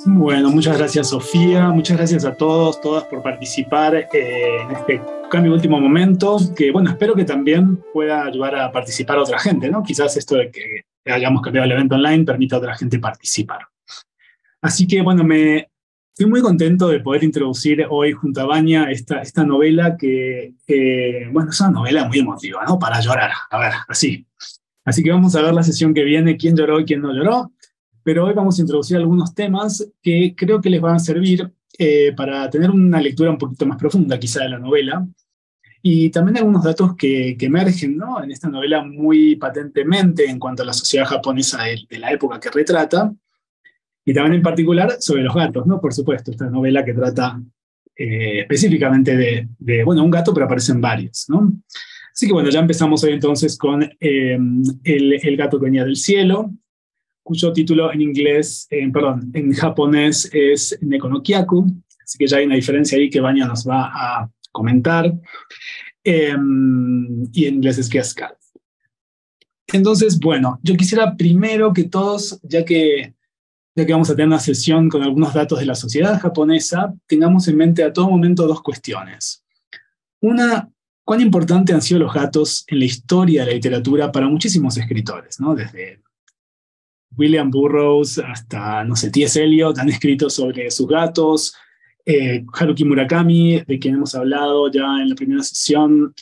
Bueno, muchas gracias Sofía, muchas gracias a todos, todas por participar en este cambio de último momento, que bueno, espero que también pueda ayudar a participar a otra gente, ¿no? Quizás esto de que hayamos cambiado el evento online permita a otra gente participar. Así que bueno, estoy muy contento de poder introducir hoy junto a Vania esta novela que, bueno, es una novela muy emotiva, ¿no? Para llorar, a ver, así. Así que vamos a ver la sesión que viene, quién lloró y quién no lloró. Pero hoy vamos a introducir algunos temas que creo que les van a servir para tener una lectura un poquito más profunda quizá de la novela, y también algunos datos que emergen, ¿no?, en esta novela muy patentemente en cuanto a la sociedad japonesa de la época que retrata, y también en particular sobre los gatos, ¿no? Por supuesto, esta novela que trata específicamente bueno, un gato, pero aparecen varios, ¿no? Así que bueno, ya empezamos hoy entonces con el gato que venía del cielo, cuyo título en inglés, en japonés es Neko no Kyaku, así que ya hay una diferencia ahí que Vania nos va a comentar, y en inglés es Guest Cat. Entonces, bueno, yo quisiera primero que todos, ya que vamos a tener una sesión con algunos datos de la sociedad japonesa, tengamos en mente a todo momento dos cuestiones. Una, ¿cuán importantes han sido los gatos en la historia de la literatura para muchísimos escritores, ¿no? Desde William Burroughs hasta, no sé, T.S. Eliot han escrito sobre sus gatos. Haruki Murakami, de quien hemos hablado ya en la primera sesión,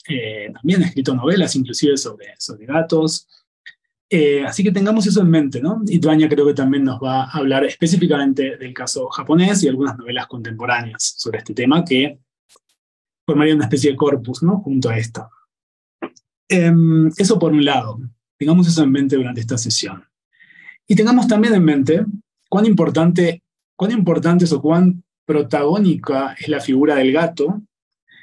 también ha escrito novelas inclusive sobre gatos. Así que tengamos eso en mente, ¿no? Y Vania creo que también nos va a hablar específicamente del caso japonés y algunas novelas contemporáneas sobre este tema que formaría una especie de corpus, ¿no?, junto a esto. Eso por un lado. Tengamos eso en mente durante esta sesión. Y tengamos también en mente cuán importante o cuán protagónica es la figura del gato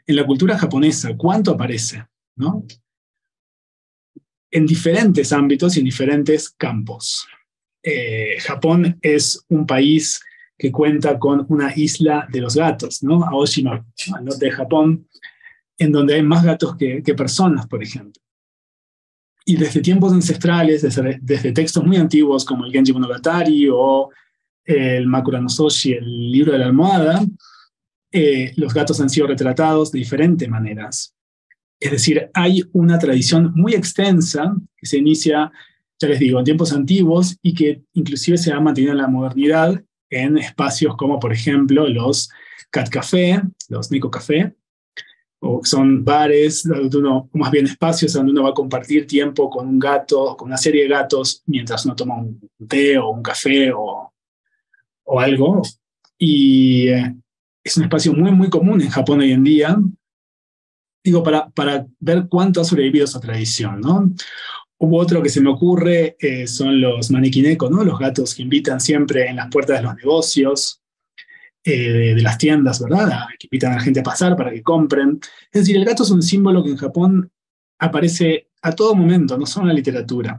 en la cultura japonesa, cuánto aparece, ¿no?, en diferentes ámbitos y en diferentes campos. Japón es un país que cuenta con una isla de los gatos, ¿no?, Aoshima, al norte de Japón, en donde hay más gatos que personas, por ejemplo. Y desde tiempos ancestrales, desde textos muy antiguos como el Genji Monogatari o el Makura no Soshi, el libro de la almohada, los gatos han sido retratados de diferentes maneras. Es decir, hay una tradición muy extensa que se inicia, ya les digo, en tiempos antiguos y que inclusive se ha mantenido en la modernidad en espacios como, por ejemplo, los cat café, los Neko café, o son bares, más bien espacios donde uno va a compartir tiempo con un gato, con una serie de gatos, mientras uno toma un té o un café o algo. Y es un espacio muy, muy común en Japón hoy en día, digo, para ver cuánto ha sobrevivido esa tradición, ¿no? Hubo otro que se me ocurre, son los manekineko, ¿no?, los gatos que invitan siempre en las puertas de los negocios, de las tiendas, ¿verdad?, que invitan a la gente a pasar para que compren. Es decir, el gato es un símbolo que en Japón aparece a todo momento, no solo en la literatura.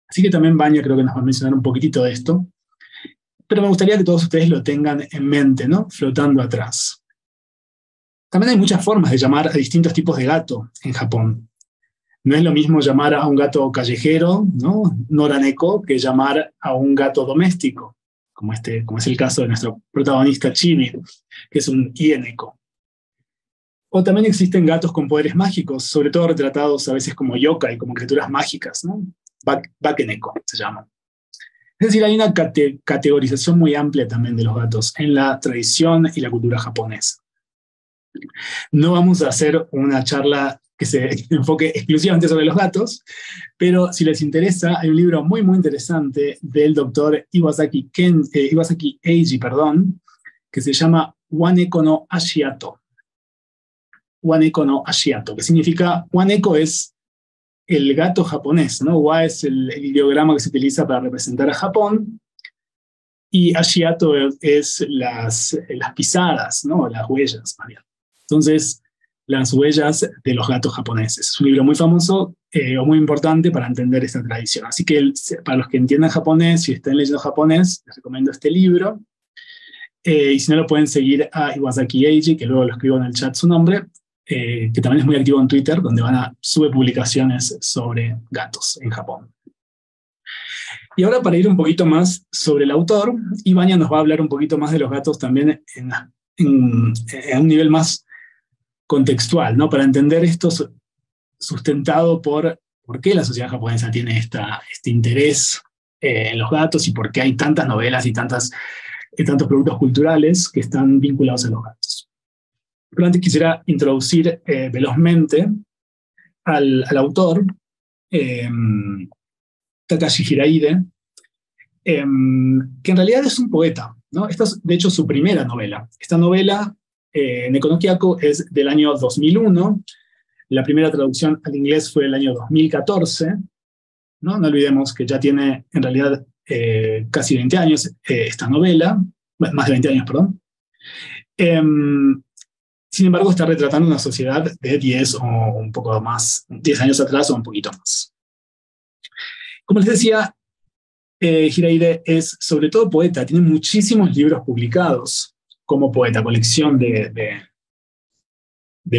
Así que también Vania creo que nos va a mencionar un poquitito de esto. Pero me gustaría que todos ustedes lo tengan en mente, ¿no?, flotando atrás. También hay muchas formas de llamar a distintos tipos de gato en Japón. No es lo mismo llamar a un gato callejero, ¿no?, noraneko, que llamar a un gato doméstico, como es el caso de nuestro protagonista Chibi, que es un ieneko. O también existen gatos con poderes mágicos, sobre todo retratados a veces como yokai, como criaturas mágicas, ¿no? Bakeneko se llaman. Es decir, hay una categorización muy amplia también de los gatos en la tradición y la cultura japonesa. No vamos a hacer una charla que se enfoque exclusivamente sobre los gatos, pero si les interesa, hay un libro muy, muy interesante del doctor Iwasaki Eiji, que se llama Waneko no Ashiato. Waneko no Ashiato, que significa, Waneko es el gato japonés, ¿no? Wa es el ideograma que se utiliza para representar a Japón, y Ashiato es las pisadas, ¿no?, las huellas, más bien. Entonces, las huellas de los gatos japoneses. Es un libro muy famoso o muy importante para entender esta tradición. Así que para los que entiendan japonés y estén leyendo japonés, les recomiendo este libro. Y si no, lo pueden seguir a Iwasaki Eiji, que luego lo escribo en el chat su nombre, que también es muy activo en Twitter, donde sube publicaciones sobre gatos en Japón. Y ahora para ir un poquito más sobre el autor, Ibañez nos va a hablar un poquito más de los gatos también en un nivel más contextual, ¿no? Para entender esto sustentado por qué la sociedad japonesa tiene este interés en los gatos y por qué hay tantas novelas y tantos productos culturales que están vinculados a los gatos. Pero antes quisiera introducir velozmente al autor, eh, Takashi Hiraide, que en realidad es un poeta, ¿no? Esta es, de hecho, su primera novela. Esta novela, Neko no Kyako, es del año 2001. La primera traducción al inglés fue el año 2014. ¿No? No olvidemos que ya tiene, en realidad, casi 20 años esta novela, más de 20 años, perdón. Sin embargo, está retratando una sociedad de 10 o un poco más, 10 años atrás o un poquito más. Como les decía, Hiraide es sobre todo poeta, tiene muchísimos libros publicados como poeta, colección de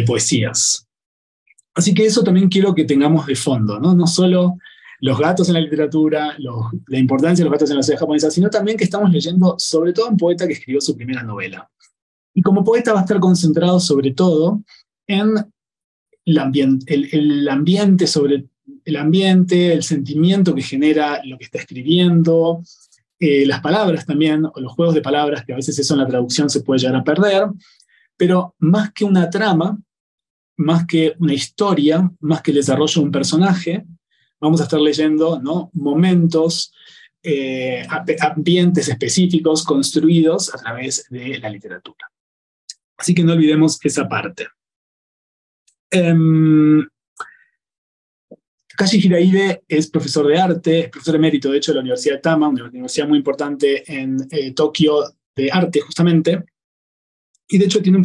poesías. Así que eso también quiero que tengamos de fondo, ¿no? No solo los gatos en la literatura, la importancia de los gatos en la sociedad japonesa, sino también que estamos leyendo sobre todo un poeta que escribió su primera novela. Y como poeta va a estar concentrado sobre todo en el ambiente, sobre el ambiente, el sentimiento que genera lo que está escribiendo, las palabras también, o los juegos de palabras, que a veces eso en la traducción se puede llegar a perder, pero más que una trama, más que una historia, más que el desarrollo de un personaje, vamos a estar leyendo, ¿no?, momentos, ambientes específicos construidos a través de la literatura. Así que no olvidemos esa parte. Takashi Hiraide es profesor de arte, es profesor emérito, de hecho, de la Universidad de Tama, una universidad muy importante en Tokio de arte, justamente. Y de hecho tiene un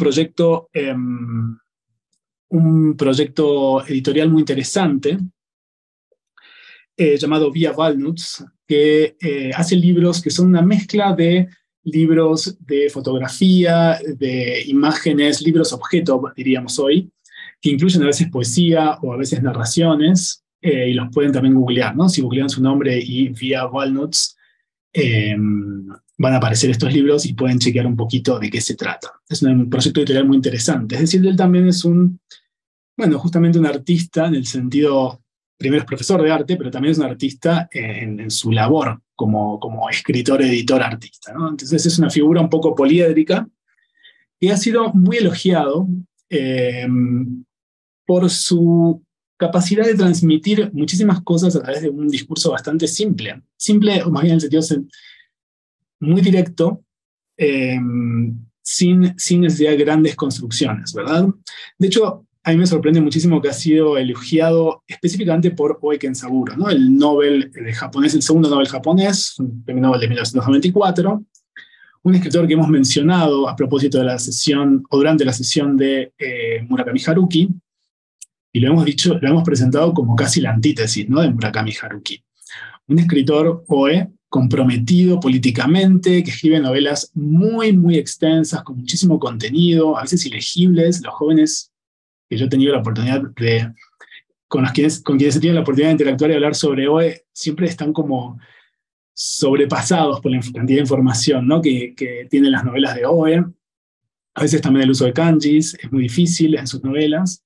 proyecto editorial muy interesante llamado Via Walnuts, que hace libros que son una mezcla de libros de fotografía, de imágenes, libros objeto, diríamos hoy, que incluyen a veces poesía o a veces narraciones, y los pueden también googlear, ¿no? Si googlean su nombre y Via Walnuts, van a aparecer estos libros y pueden chequear un poquito de qué se trata. Es un proyecto editorial muy interesante. Es decir, él también es justamente un artista en el sentido, primero es profesor de arte, pero también es un artista en su labor como escritor, editor, artista, ¿no? Entonces es una figura un poco poliédrica que ha sido muy elogiado por su capacidad de transmitir muchísimas cosas a través de un discurso bastante simple, o más bien en el sentido muy directo, sin necesidad de grandes construcciones, ¿verdad? De hecho, a mí me sorprende muchísimo que ha sido elogiado específicamente por Oe Kensaburo, ¿no? El Nobel de japonés, el segundo Nobel japonés, un premio Nobel de 1994, un escritor que hemos mencionado a propósito de la sesión, o durante la sesión de Murakami Haruki, y lo hemos presentado como casi la antítesis, ¿no?, de Murakami Haruki. Un escritor Oe comprometido políticamente, que escribe novelas muy, muy extensas, con muchísimo contenido, a veces ilegibles. Los jóvenes que yo he tenido la oportunidad con quienes he tenido la oportunidad de interactuar y hablar sobre Oe, siempre están como sobrepasados por la cantidad de información, ¿no?, que tienen las novelas de Oe. A veces también el uso de kanjis es muy difícil en sus novelas.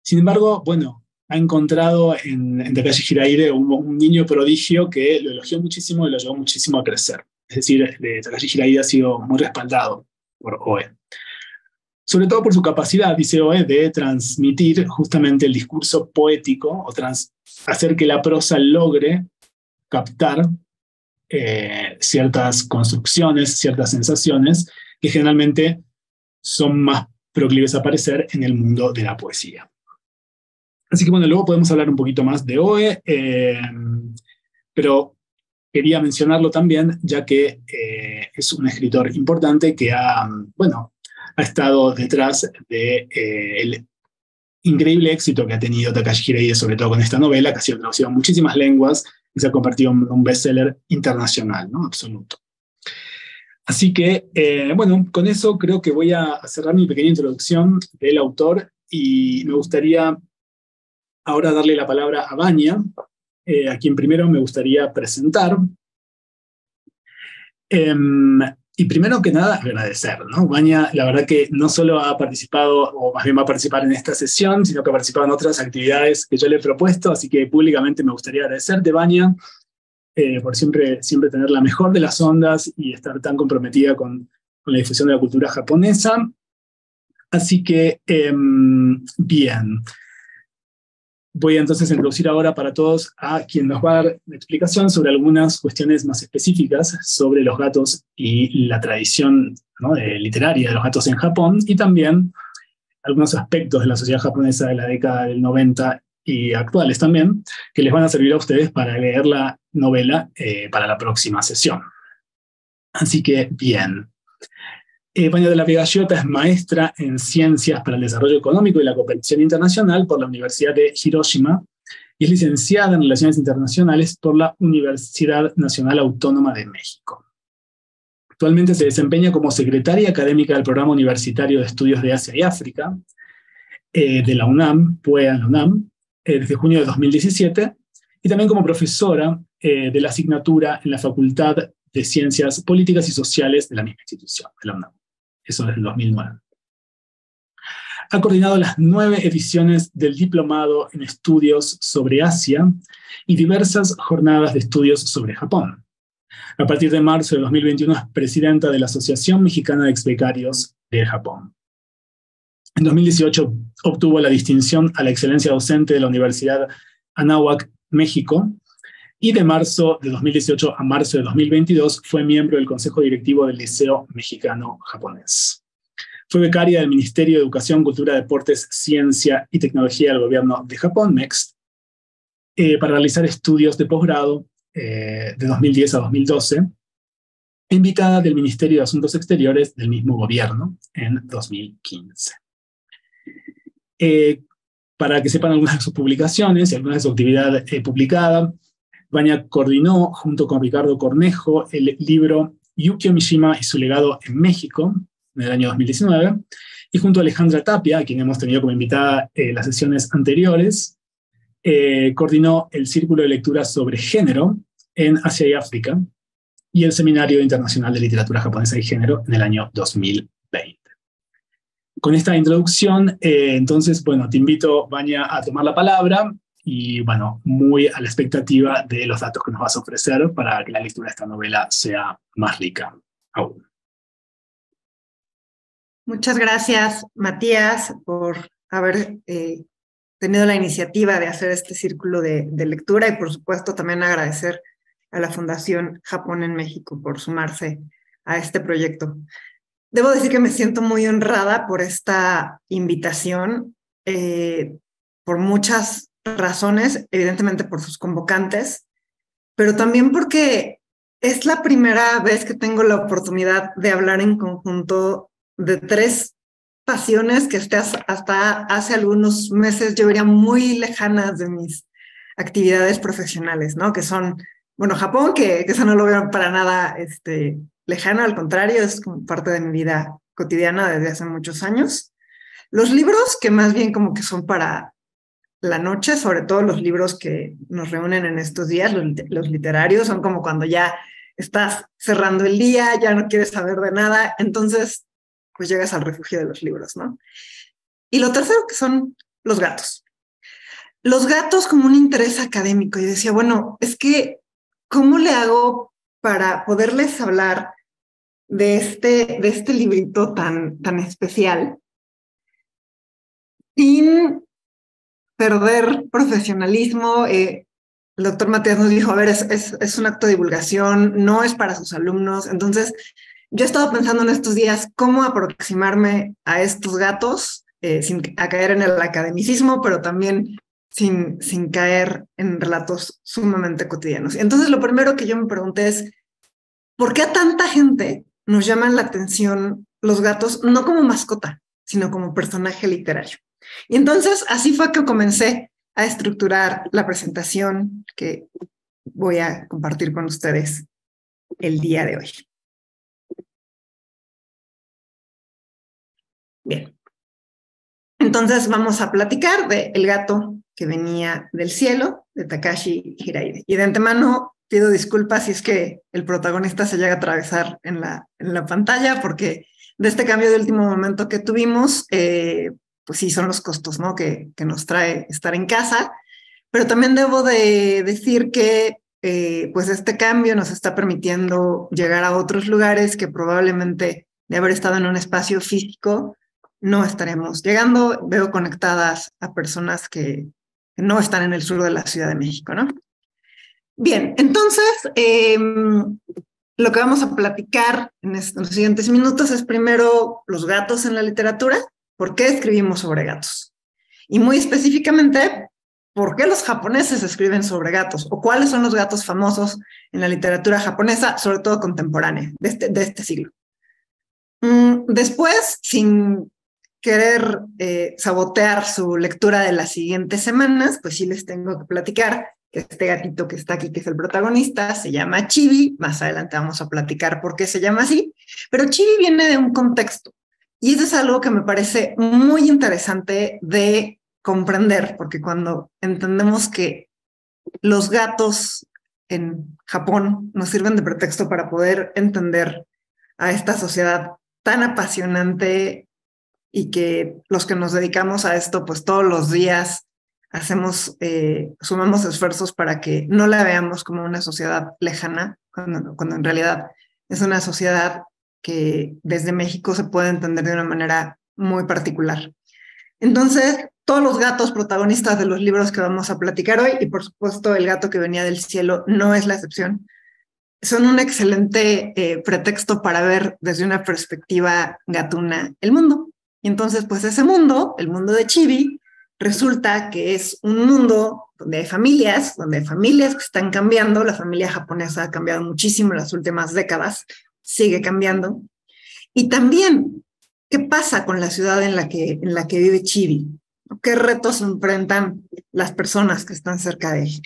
Sin embargo, bueno, ha encontrado en Takashi Hiraide un niño prodigio que lo elogió muchísimo y lo llevó muchísimo a crecer. Es decir, Takashi Hiraide ha sido muy respaldado por Oe. Sobre todo por su capacidad, dice Oe, de transmitir justamente el discurso poético, o hacer que la prosa logre captar ciertas construcciones, ciertas sensaciones, que generalmente son más proclives a aparecer en el mundo de la poesía. Así que bueno, luego podemos hablar un poquito más de Oe, pero quería mencionarlo también, ya que es un escritor importante que ha estado detrás del increíble éxito que ha tenido Takashi Hiraide, sobre todo con esta novela, que ha sido traducida a muchísimas lenguas y se ha convertido en un bestseller internacional, ¿no?, absoluto. Así que, con eso creo que voy a cerrar mi pequeña introducción del autor y me gustaría ahora darle la palabra a Vania, a quien primero me gustaría presentar. Y primero que nada, agradecer, ¿no? Vania, la verdad que no solo ha participado, o más bien va a participar en esta sesión, sino que ha participado en otras actividades que yo le he propuesto, así que públicamente me gustaría agradecerte, Vania, por siempre tener la mejor de las ondas y estar tan comprometida con la difusión de la cultura japonesa. Así que, bien. Voy entonces a introducir ahora para todos a quien nos va a dar una explicación sobre algunas cuestiones más específicas sobre los gatos y la tradición, ¿no?, literaria de los gatos en Japón, y también algunos aspectos de la sociedad japonesa de la década del 90 y actuales también, que les van a servir a ustedes para leer la novela para la próxima sesión. Así que, bien. Vania de la Vega Giota es maestra en Ciencias para el Desarrollo Económico y la Cooperación Internacional por la Universidad de Hiroshima y es licenciada en Relaciones Internacionales por la Universidad Nacional Autónoma de México. Actualmente se desempeña como secretaria académica del Programa Universitario de Estudios de Asia y África de la UNAM, PUEA en la UNAM, desde junio de 2017, y también como profesora de la asignatura en la Facultad de Ciencias Políticas y Sociales de la misma institución, de la UNAM. Eso desde el 2009. Ha coordinado las 9 ediciones del Diplomado en Estudios sobre Asia y diversas jornadas de estudios sobre Japón. A partir de marzo de 2021 es presidenta de la Asociación Mexicana de Expecarios de Japón. En 2018 obtuvo la distinción a la excelencia docente de la Universidad Anáhuac, México, y de marzo de 2018 a marzo de 2022 fue miembro del Consejo Directivo del Liceo Mexicano Japonés. Fue becaria del Ministerio de Educación, Cultura, Deportes, Ciencia y Tecnología del Gobierno de Japón, MEXT, para realizar estudios de posgrado de 2010 a 2012, invitada del Ministerio de Asuntos Exteriores del mismo gobierno en 2015. Para que sepan algunas de sus publicaciones y algunas de su actividad publicada, Vania coordinó, junto con Ricardo Cornejo, el libro Yukio Mishima y su legado en México, en el año 2019, y junto a Alejandra Tapia, a quien hemos tenido como invitada en las sesiones anteriores, coordinó el Círculo de Lectura sobre Género en Asia y África y el Seminario Internacional de Literatura Japonesa y Género en el año 2020. Con esta introducción, entonces, bueno, te invito, Vania, a tomar la palabra y, bueno, muy a la expectativa de los datos que nos vas a ofrecer para que la lectura de esta novela sea más rica aún. Muchas gracias, Matías, por haber tenido la iniciativa de hacer este círculo de lectura y, por supuesto, también agradecer a la Fundación Japón en México por sumarse a este proyecto. Debo decir que me siento muy honrada por esta invitación, por muchas razones, evidentemente por sus convocantes, pero también porque es la primera vez que tengo la oportunidad de hablar en conjunto de 3 pasiones que hasta hace algunos meses yo vería muy lejanas de mis actividades profesionales, ¿no? Que son, bueno, Japón, que eso no lo veo para nada lejano, al contrario, es como parte de mi vida cotidiana desde hace muchos años. Los libros, que más bien como que son para la noche, sobre todo los libros que nos reúnen en estos días, los literarios, son como cuando ya estás cerrando el día, ya no quieres saber de nada, entonces pues llegas al refugio de los libros, ¿no? Y lo tercero que son los gatos. Los gatos como un interés académico. Y decía, bueno, es que, ¿cómo le hago para poderles hablar de este librito tan especial sin perder profesionalismo? El doctor Matías nos dijo, a ver, es un acto de divulgación, no es para sus alumnos. Entonces, yo he estado pensando en estos días cómo aproximarme a estos gatos sin caer en el academicismo, pero también sin caer en relatos sumamente cotidianos. Entonces, lo primero que yo me pregunté es, ¿por qué a tanta gente nos llaman la atención los gatos, no como mascota, sino como personaje literario? Y entonces, así fue que comencé a estructurar la presentación que voy a compartir con ustedes el día de hoy. Bien. Entonces vamos a platicar de El gato que venía del cielo, de Takashi Hiraide. Y de antemano pido disculpas si es que el protagonista se llega a atravesar en la pantalla, porque de este cambio de último momento que tuvimos, pues sí, son los costos, ¿no? que nos trae estar en casa. Pero también debo de decir que pues este cambio nos está permitiendo llegar a otros lugares que probablemente de haber estado en un espacio físico no estaremos llegando. Veo conectadas a personas que no están en el sur de la Ciudad de México, ¿no? Bien, entonces lo que vamos a platicar en los siguientes minutos es primero los gatos en la literatura. ¿Por qué escribimos sobre gatos? Y muy específicamente, ¿por qué los japoneses escriben sobre gatos? ¿O cuáles son los gatos famosos en la literatura japonesa, sobre todo contemporánea, de este siglo? Después, sin querer sabotear su lectura de las siguientes semanas, pues sí les tengo que platicar que este gatito que está aquí, que es el protagonista, se llama Chibi. Más adelante vamos a platicar por qué se llama así, pero Chibi viene de un contexto. Y eso es algo que me parece muy interesante de comprender, porque cuando entendemos que los gatos en Japón nos sirven de pretexto para poder entender a esta sociedad tan apasionante y que los que nos dedicamos a esto, pues todos los días sumamos esfuerzos para que no la veamos como una sociedad lejana, cuando en realidad es una sociedad que desde México se puede entender de una manera muy particular. Entonces, todos los gatos protagonistas de los libros que vamos a platicar hoy, y por supuesto el gato que venía del cielo no es la excepción, son un excelente pretexto para ver desde una perspectiva gatuna el mundo. Y entonces, pues ese mundo, el mundo de Chibi, resulta que es un mundo donde hay familias que están cambiando. La familia japonesa ha cambiado muchísimo en las últimas décadas, sigue cambiando. Y también, ¿qué pasa con la ciudad en la que vive Chibi? ¿Qué retos enfrentan las personas que están cerca de ella?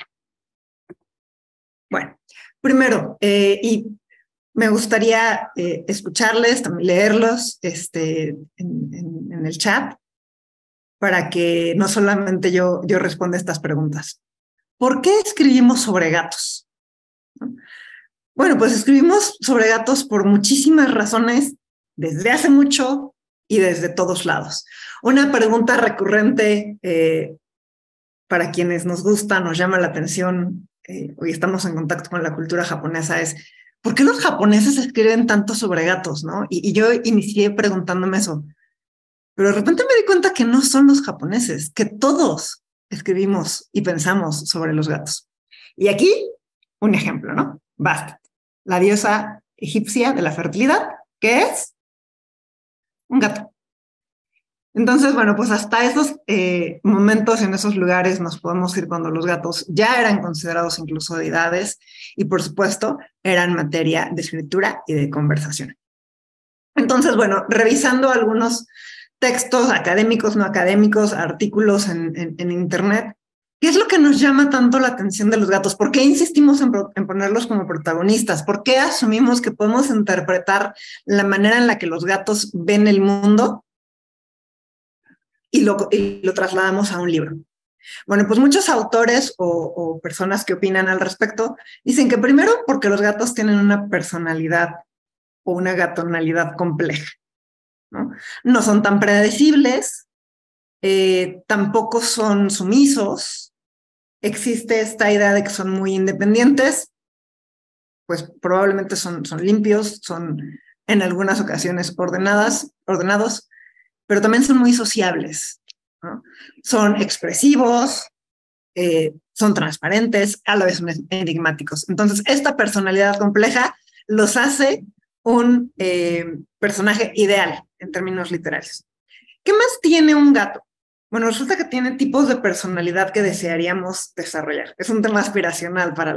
Bueno, primero, y me gustaría escucharles, también leerlos en el chat, para que no solamente yo responda estas preguntas. ¿Por qué escribimos sobre gatos? Bueno, pues escribimos sobre gatos por muchísimas razones, desde hace mucho y desde todos lados. Una pregunta recurrente para quienes nos gusta, nos llama la atención, hoy estamos en contacto con la cultura japonesa, es ¿por qué los japoneses escriben tanto sobre gatos, no? Y yo inicié preguntándome eso, pero de repente me di cuenta que no son los japoneses, que todos escribimos y pensamos sobre los gatos. Y aquí un ejemplo, ¿no? Bastet, la diosa egipcia de la fertilidad, que es un gato. Entonces, bueno, pues hasta esos momentos en esos lugares nos podemos ir cuando los gatos ya eran considerados incluso deidades y, por supuesto, eran materia de escritura y de conversación. Entonces, bueno, revisando algunos textos académicos, no académicos, artículos en Internet, ¿qué es lo que nos llama tanto la atención de los gatos? ¿Por qué insistimos en ponerlos como protagonistas? ¿Por qué asumimos que podemos interpretar la manera en la que los gatos ven el mundo y lo trasladamos a un libro? Bueno, pues muchos autores o personas que opinan al respecto dicen que primero porque los gatos tienen una personalidad o una gatonalidad compleja, ¿no? No son tan predecibles, tampoco son sumisos, existe esta idea de que son muy independientes, pues probablemente son limpios, son en algunas ocasiones ordenados, pero también son muy sociables, ¿no? Son expresivos, son transparentes, a la vez son enigmáticos. Entonces, esta personalidad compleja los hace un personaje ideal en términos literarios. ¿Qué más tiene un gato? Bueno, resulta que tiene tipos de personalidad que desearíamos desarrollar. Es un tema aspiracional para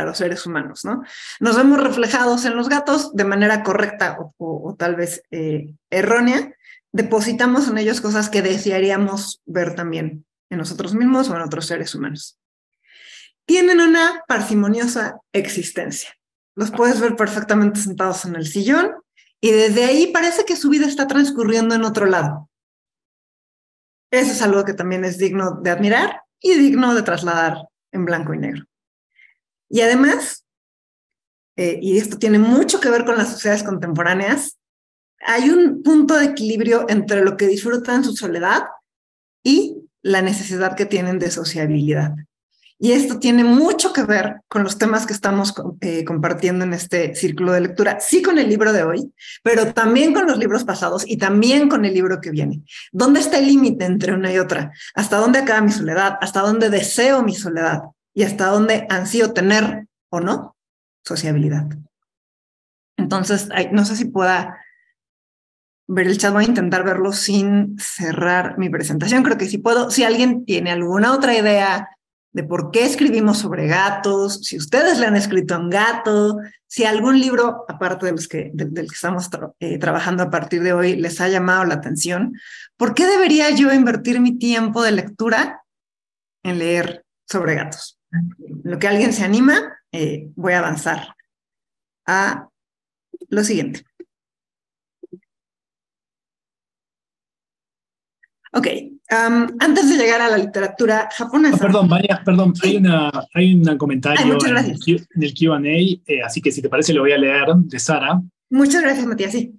los seres humanos, ¿no? Nos vemos reflejados en los gatos de manera correcta o tal vez errónea. Depositamos en ellos cosas que desearíamos ver también en nosotros mismos o en otros seres humanos. Tienen una parsimoniosa existencia. Los puedes ver perfectamente sentados en el sillón y desde ahí parece que su vida está transcurriendo en otro lado. Eso es algo que también es digno de admirar y digno de trasladar en blanco y negro. Y además, y esto tiene mucho que ver con las sociedades contemporáneas, hay un punto de equilibrio entre lo que disfrutan su soledad y la necesidad que tienen de sociabilidad. Y esto tiene mucho que ver con los temas que estamos compartiendo en este círculo de lectura, sí con el libro de hoy, pero también con los libros pasados y también con el libro que viene. ¿Dónde está el límite entre una y otra? ¿Hasta dónde acaba mi soledad? ¿Hasta dónde deseo mi soledad? ¿Y hasta dónde ansío tener o no sociabilidad? Entonces, no sé si pueda ver el chat, voy a intentar verlo sin cerrar mi presentación. Creo que sí puedo. Si alguien tiene alguna otra idea de por qué escribimos sobre gatos, si ustedes le han escrito a un gato, si algún libro, aparte de los del que estamos trabajando a partir de hoy, les ha llamado la atención, ¿por qué debería yo invertir mi tiempo de lectura en leer sobre gatos? Lo que alguien se anima, voy a avanzar a lo siguiente. Ok, antes de llegar a la literatura japonesa. Perdón, María, perdón, hay un comentario muchas gracias. en el Q&A, así que si te parece lo voy a leer, de Sara. Muchas gracias, Matías, sí.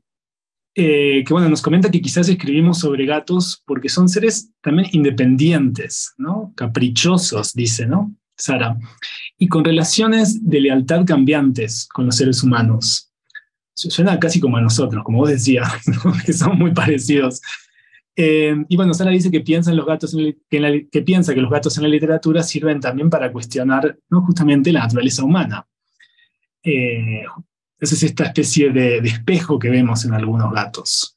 Que bueno, nos comenta que quizás escribimos sobre gatos porque son seres también independientes, ¿no? Caprichosos, dice, ¿no? Sara. Y con relaciones de lealtad cambiantes con los seres humanos. Suena casi como a nosotros, como vos decías, ¿no? Que son muy parecidos. Y bueno, Sara dice que piensa, que piensa que los gatos en la literatura sirven también para cuestionar, ¿no? Justamente la naturaleza humana. Esa es esta especie de espejo que vemos en algunos gatos.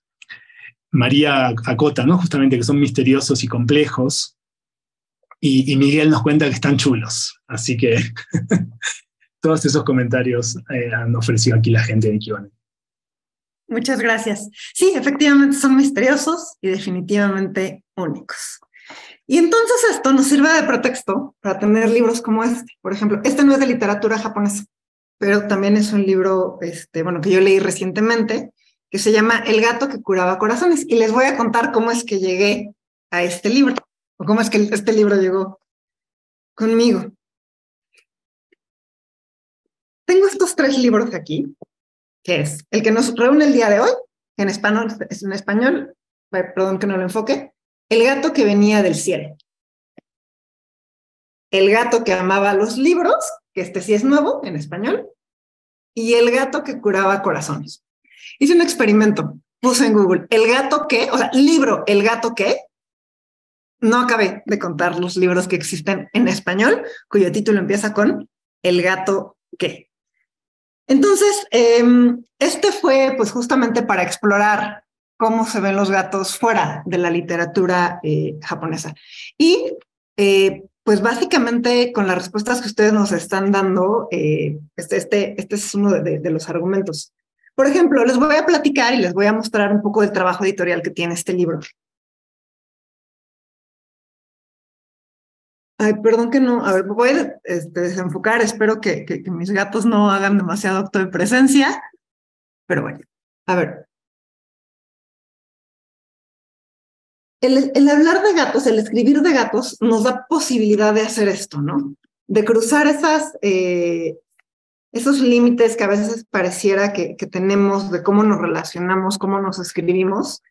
María acota, ¿no? Justamente que son misteriosos y complejos. Y Miguel nos cuenta que están chulos. Así que todos esos comentarios han ofrecido aquí la gente de Q&A. Muchas gracias. Sí, efectivamente son misteriosos y definitivamente únicos. Y entonces esto nos sirve de pretexto para tener libros como este. Por ejemplo, este no es de literatura japonesa, pero también es un libro, bueno, que yo leí recientemente, que se llama El gato que curaba corazones. Y les voy a contar cómo es que llegué a este libro, o cómo es que este libro llegó conmigo. Tengo estos 3 libros aquí, que es el que nos reúne el día de hoy, en español, perdón que no lo enfoque, El gato que venía del cielo. El gato que amaba los libros, que este sí es nuevo, en español, y El gato que curaba corazones. Hice un experimento, puse en Google, el gato que, o sea, libro, el gato que, no acabé de contar los libros que existen en español, cuyo título empieza con El gato que. Entonces, este fue pues justamente para explorar cómo se ven los gatos fuera de la literatura japonesa. Y pues básicamente con las respuestas que ustedes nos están dando, este es uno de los argumentos. Por ejemplo, les voy a platicar y les voy a mostrar un poco del trabajo editorial que tiene este libro. Ay, perdón que no, a ver, voy a desenfocar, espero que mis gatos no hagan demasiado acto de presencia, pero bueno, a ver. El hablar de gatos, el escribir de gatos, nos da posibilidad de hacer esto, ¿no? De cruzar esos límites que a veces pareciera que tenemos de cómo nos relacionamos, cómo nos escribimos,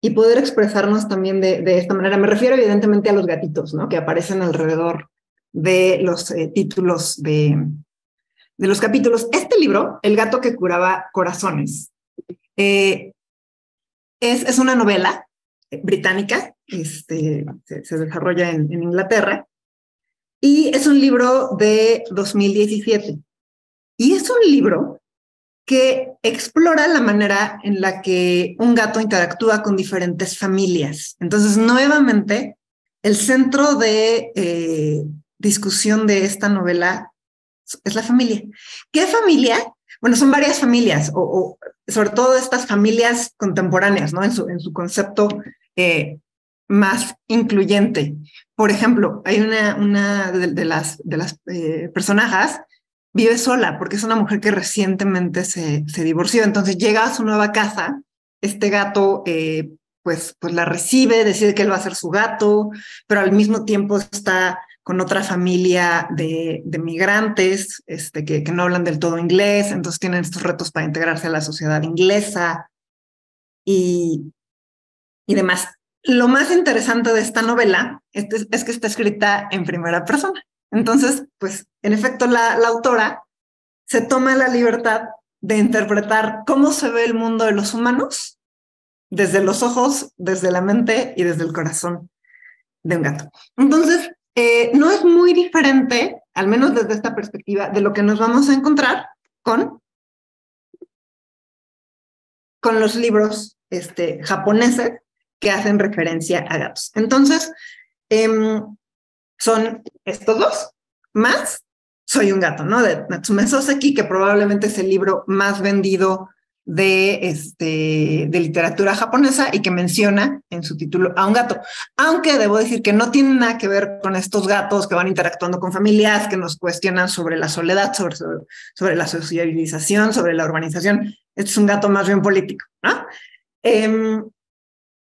y poder expresarnos también de esta manera. Me refiero evidentemente a los gatitos, ¿no? Que aparecen alrededor de los títulos de los capítulos. Este libro, El gato que curaba corazones, es una novela británica, se desarrolla en Inglaterra, y es un libro de 2017. Y es un libro que explora la manera en la que un gato interactúa con diferentes familias. Entonces, nuevamente, el centro de discusión de esta novela es la familia. ¿Qué familia? Bueno, son varias familias, o sobre todo estas familias contemporáneas, ¿no? En su concepto más incluyente. Por ejemplo, hay una de las personajes vive sola porque es una mujer que recientemente se divorció. Entonces llega a su nueva casa, este gato pues la recibe, decide que él va a ser su gato, pero al mismo tiempo está con otra familia de migrantes que no hablan del todo inglés, entonces tienen estos retos para integrarse a la sociedad inglesa y demás. Lo más interesante de esta novela es que está escrita en primera persona. Entonces, pues, en efecto, la autora se toma la libertad de interpretar cómo se ve el mundo de los humanos desde los ojos, desde la mente y desde el corazón de un gato. Entonces, no es muy diferente, al menos desde esta perspectiva, de lo que nos vamos a encontrar con los libros japoneses que hacen referencia a gatos. Entonces, son estos dos, más Soy un gato, ¿no? De Natsume Soseki, que probablemente es el libro más vendido de literatura japonesa y que menciona en su título a un gato. Aunque debo decir que no tiene nada que ver con estos gatos que van interactuando con familias, que nos cuestionan sobre la soledad, sobre la sociabilización, sobre la urbanización. Este es un gato más bien político, ¿no?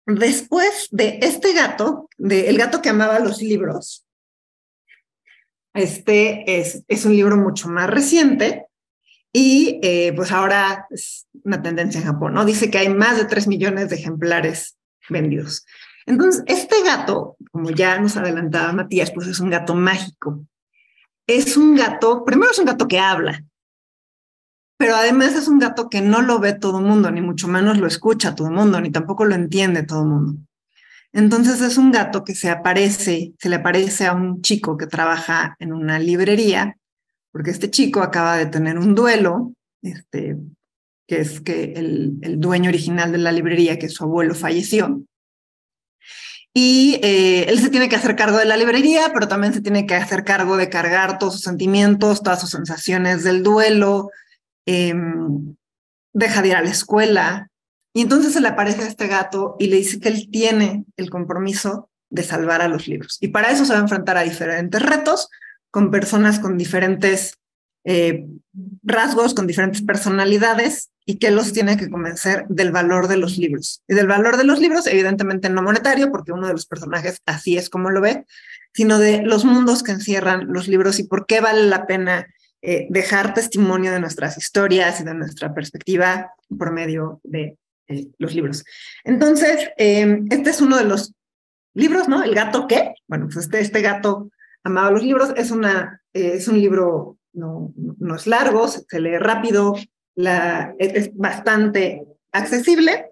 Después de este gato, el gato que amaba los libros, es un libro mucho más reciente y pues ahora es una tendencia en Japón, ¿no? Dice que hay más de 3 millones de ejemplares vendidos. Entonces, este gato, como ya nos adelantaba Matías, pues es un gato mágico. Es un gato, primero es un gato que habla, pero además es un gato que no lo ve todo el mundo, ni mucho menos lo escucha todo el mundo, ni tampoco lo entiende todo el mundo. Entonces es un gato que se le aparece a un chico que trabaja en una librería, porque este chico acaba de tener un duelo, que es que el dueño original de la librería, que su abuelo falleció. Y él se tiene que hacer cargo de la librería, pero también se tiene que hacer cargo de cargar todos sus sentimientos, todas sus sensaciones del duelo, deja de ir a la escuela. Y entonces se le aparece a este gato y le dice que él tiene el compromiso de salvar a los libros. Y para eso se va a enfrentar a diferentes retos, con personas con diferentes rasgos, con diferentes personalidades, y que los tiene que convencer del valor de los libros. Y del valor de los libros, evidentemente no monetario, porque uno de los personajes así es como lo ve, sino de los mundos que encierran los libros y por qué vale la pena dejar testimonio de nuestras historias y de nuestra perspectiva por medio de los libros. Entonces, este es uno de los libros, ¿no? El gato ¿qué? Bueno, pues este gato amaba los libros. Es un libro, no es largo, se lee rápido, es bastante accesible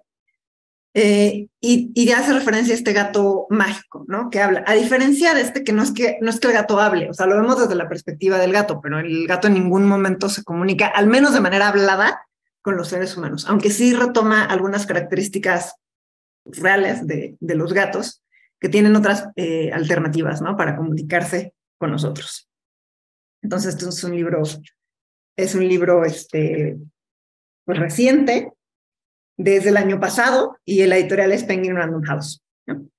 y hace referencia a este gato mágico, ¿no? Que habla. A diferencia de que no es que el gato hable, o sea, lo vemos desde la perspectiva del gato, pero el gato en ningún momento se comunica, al menos de manera hablada, con los seres humanos, aunque sí retoma algunas características reales de los gatos que tienen otras alternativas, ¿no? Para comunicarse con nosotros. Entonces, esto es un libro pues reciente, desde el año pasado, y la editorial es Penguin Random House, ¿no?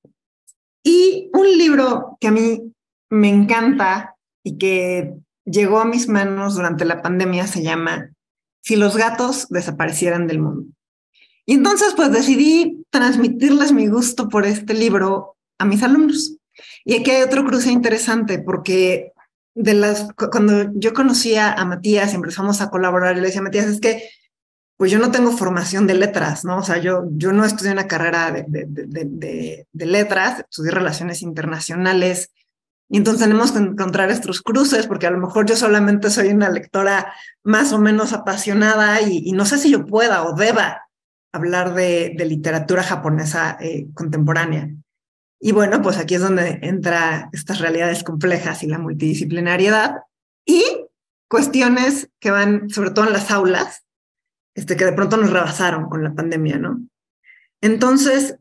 Y un libro que a mí me encanta y que llegó a mis manos durante la pandemia se llama Si los gatos desaparecieran del mundo. Y entonces pues decidí transmitirles mi gusto por este libro a mis alumnos. Y aquí hay otro cruce interesante porque cuando yo conocía a Matías y empezamos a colaborar, le decía a Matías, es que pues yo no tengo formación de letras, ¿no? O sea, yo no estudié una carrera de letras, estudié relaciones internacionales, y entonces tenemos que encontrar estos cruces, porque a lo mejor yo solamente soy una lectora más o menos apasionada y no sé si yo pueda o deba hablar de literatura japonesa contemporánea. Y bueno, pues aquí es donde entra estas realidades complejas y la multidisciplinariedad y cuestiones que van, sobre todo en las aulas, que de pronto nos rebasaron con la pandemia, ¿no? Entonces,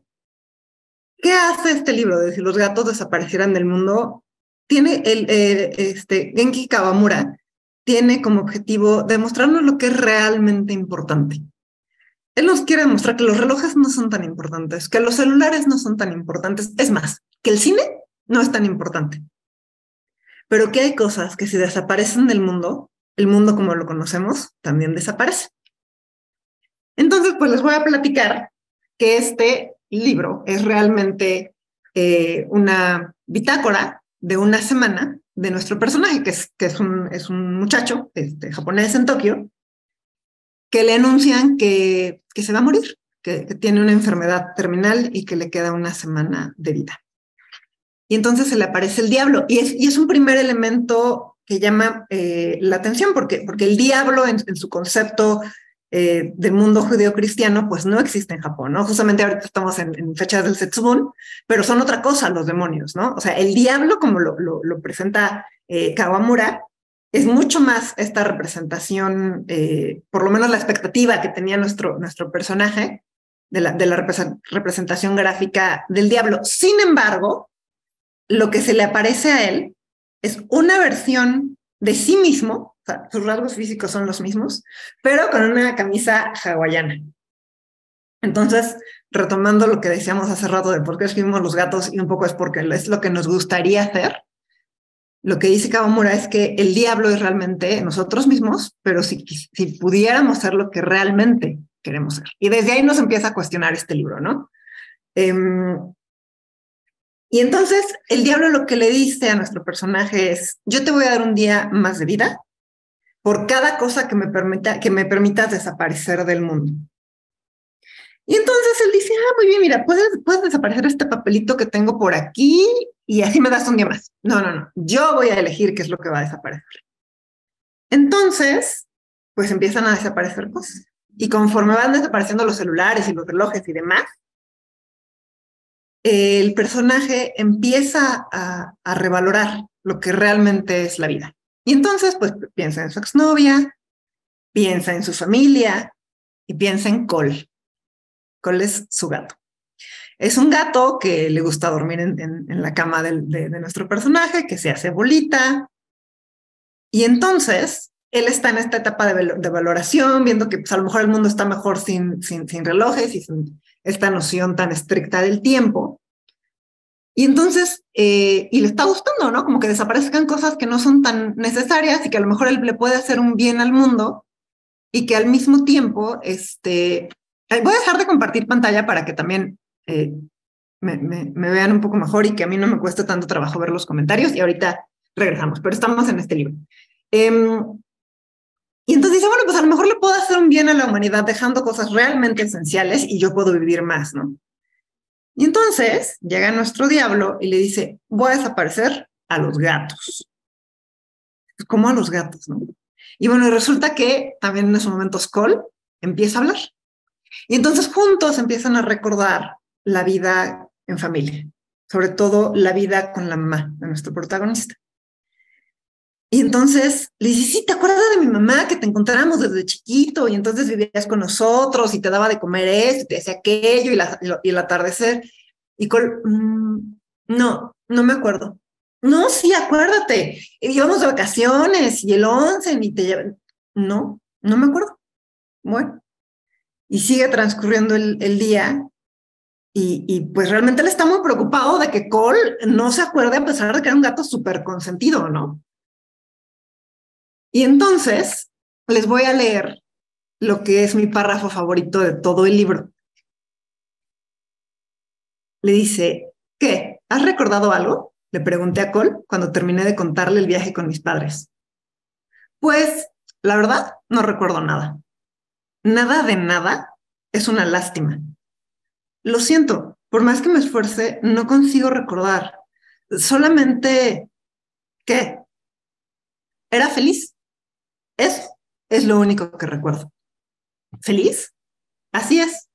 ¿qué hace este libro de Si los gatos desaparecieran del mundo? Tiene Genki Kawamura tiene como objetivo demostrarnos lo que es realmente importante. Él nos quiere demostrar que los relojes no son tan importantes, que los celulares no son tan importantes, es más, que el cine no es tan importante. Pero que hay cosas que si desaparecen del mundo, el mundo como lo conocemos también desaparece. Entonces, pues les voy a platicar que libro es realmente una bitácora de una semana de nuestro personaje, que es un muchacho japonés en Tokio, que le anuncian que se va a morir, que tiene una enfermedad terminal y que le queda una semana de vida. Y entonces se le aparece el diablo, y es un primer elemento que llama la atención, porque el diablo en su concepto del mundo judío-cristiano, pues no existe en Japón, ¿no? Justamente ahorita estamos en fechas del Setsubun, pero son otra cosa los demonios, ¿no? O sea, el diablo, como lo presenta Kawamura, es mucho más esta representación, por lo menos la expectativa que tenía nuestro personaje de la representación gráfica del diablo. Sin embargo, lo que se le aparece a él es una versión de sí mismo, o sea, sus rasgos físicos son los mismos, pero con una camisa hawaiana. Entonces, retomando lo que decíamos hace rato de por qué escribimos los gatos, y un poco es porque es lo que nos gustaría hacer, lo que dice Kawamura es que el diablo es realmente nosotros mismos, pero si pudiéramos ser lo que realmente queremos ser. Y desde ahí nos empieza a cuestionar este libro, ¿no? Y entonces el diablo lo que le dice a nuestro personaje es: yo te voy a dar un día más de vida por cada cosa que me permitas desaparecer del mundo. Y entonces él dice: muy bien, mira, puedes desaparecer este papelito que tengo por aquí y así me das un día más. No, yo voy a elegir qué es lo que va a desaparecer. Entonces, pues empiezan a desaparecer cosas. Y conforme van desapareciendo los celulares y los relojes y demás, el personaje empieza a revalorar lo que realmente es la vida. Y entonces, pues piensa en su exnovia, piensa en su familia y piensa en Cole. Cole es su gato. Es un gato que le gusta dormir en la cama de nuestro personaje, que se hace bolita. Y entonces, él está en esta etapa de valoración, viendo que pues, a lo mejor el mundo está mejor sin relojes y sin esta noción tan estricta del tiempo. Y entonces, y le está gustando, ¿no? Como que desaparezcan cosas que no son tan necesarias y que a lo mejor él le puede hacer un bien al mundo, y que al mismo tiempo, voy a dejar de compartir pantalla para que también me vean un poco mejor y que a mí no me cueste tanto trabajo ver los comentarios, y ahorita regresamos, pero estamos en este libro. Y entonces dice, bueno, pues a lo mejor le puedo hacer un bien a la humanidad dejando cosas realmente esenciales y yo puedo vivir más, ¿no? Y entonces llega nuestro diablo y le dice: voy a desaparecer a los gatos. ¿Cómo a los gatos, no? Y bueno, resulta que también en esos momentos Cole empieza a hablar. Y entonces juntos empiezan a recordar la vida en familia, sobre todo la vida con la mamá de nuestro protagonista. Y entonces le dice: sí, ¿te acuerdas de mi mamá que te encontramos desde chiquito? Y entonces vivías con nosotros y te daba de comer esto y te hacía aquello y el atardecer. Y Cole, no me acuerdo. No, sí, acuérdate. Íbamos de vacaciones y el 11 y te llevan. No me acuerdo. Bueno, y sigue transcurriendo el día. Y pues realmente él está muy preocupado de que Cole no se acuerde, a pesar de que era un gato súper consentido, ¿no? Y entonces les voy a leer lo que es mi párrafo favorito de todo el libro. Le dice: ¿qué? ¿Has recordado algo? Le pregunté a Cole cuando terminé de contarle el viaje con mis padres. Pues, la verdad, no recuerdo nada. Nada de nada es una lástima. Lo siento, por más que me esfuerce, no consigo recordar. Solamente, ¿qué? Era feliz. Eso es lo único que recuerdo. ¿Feliz? Así es.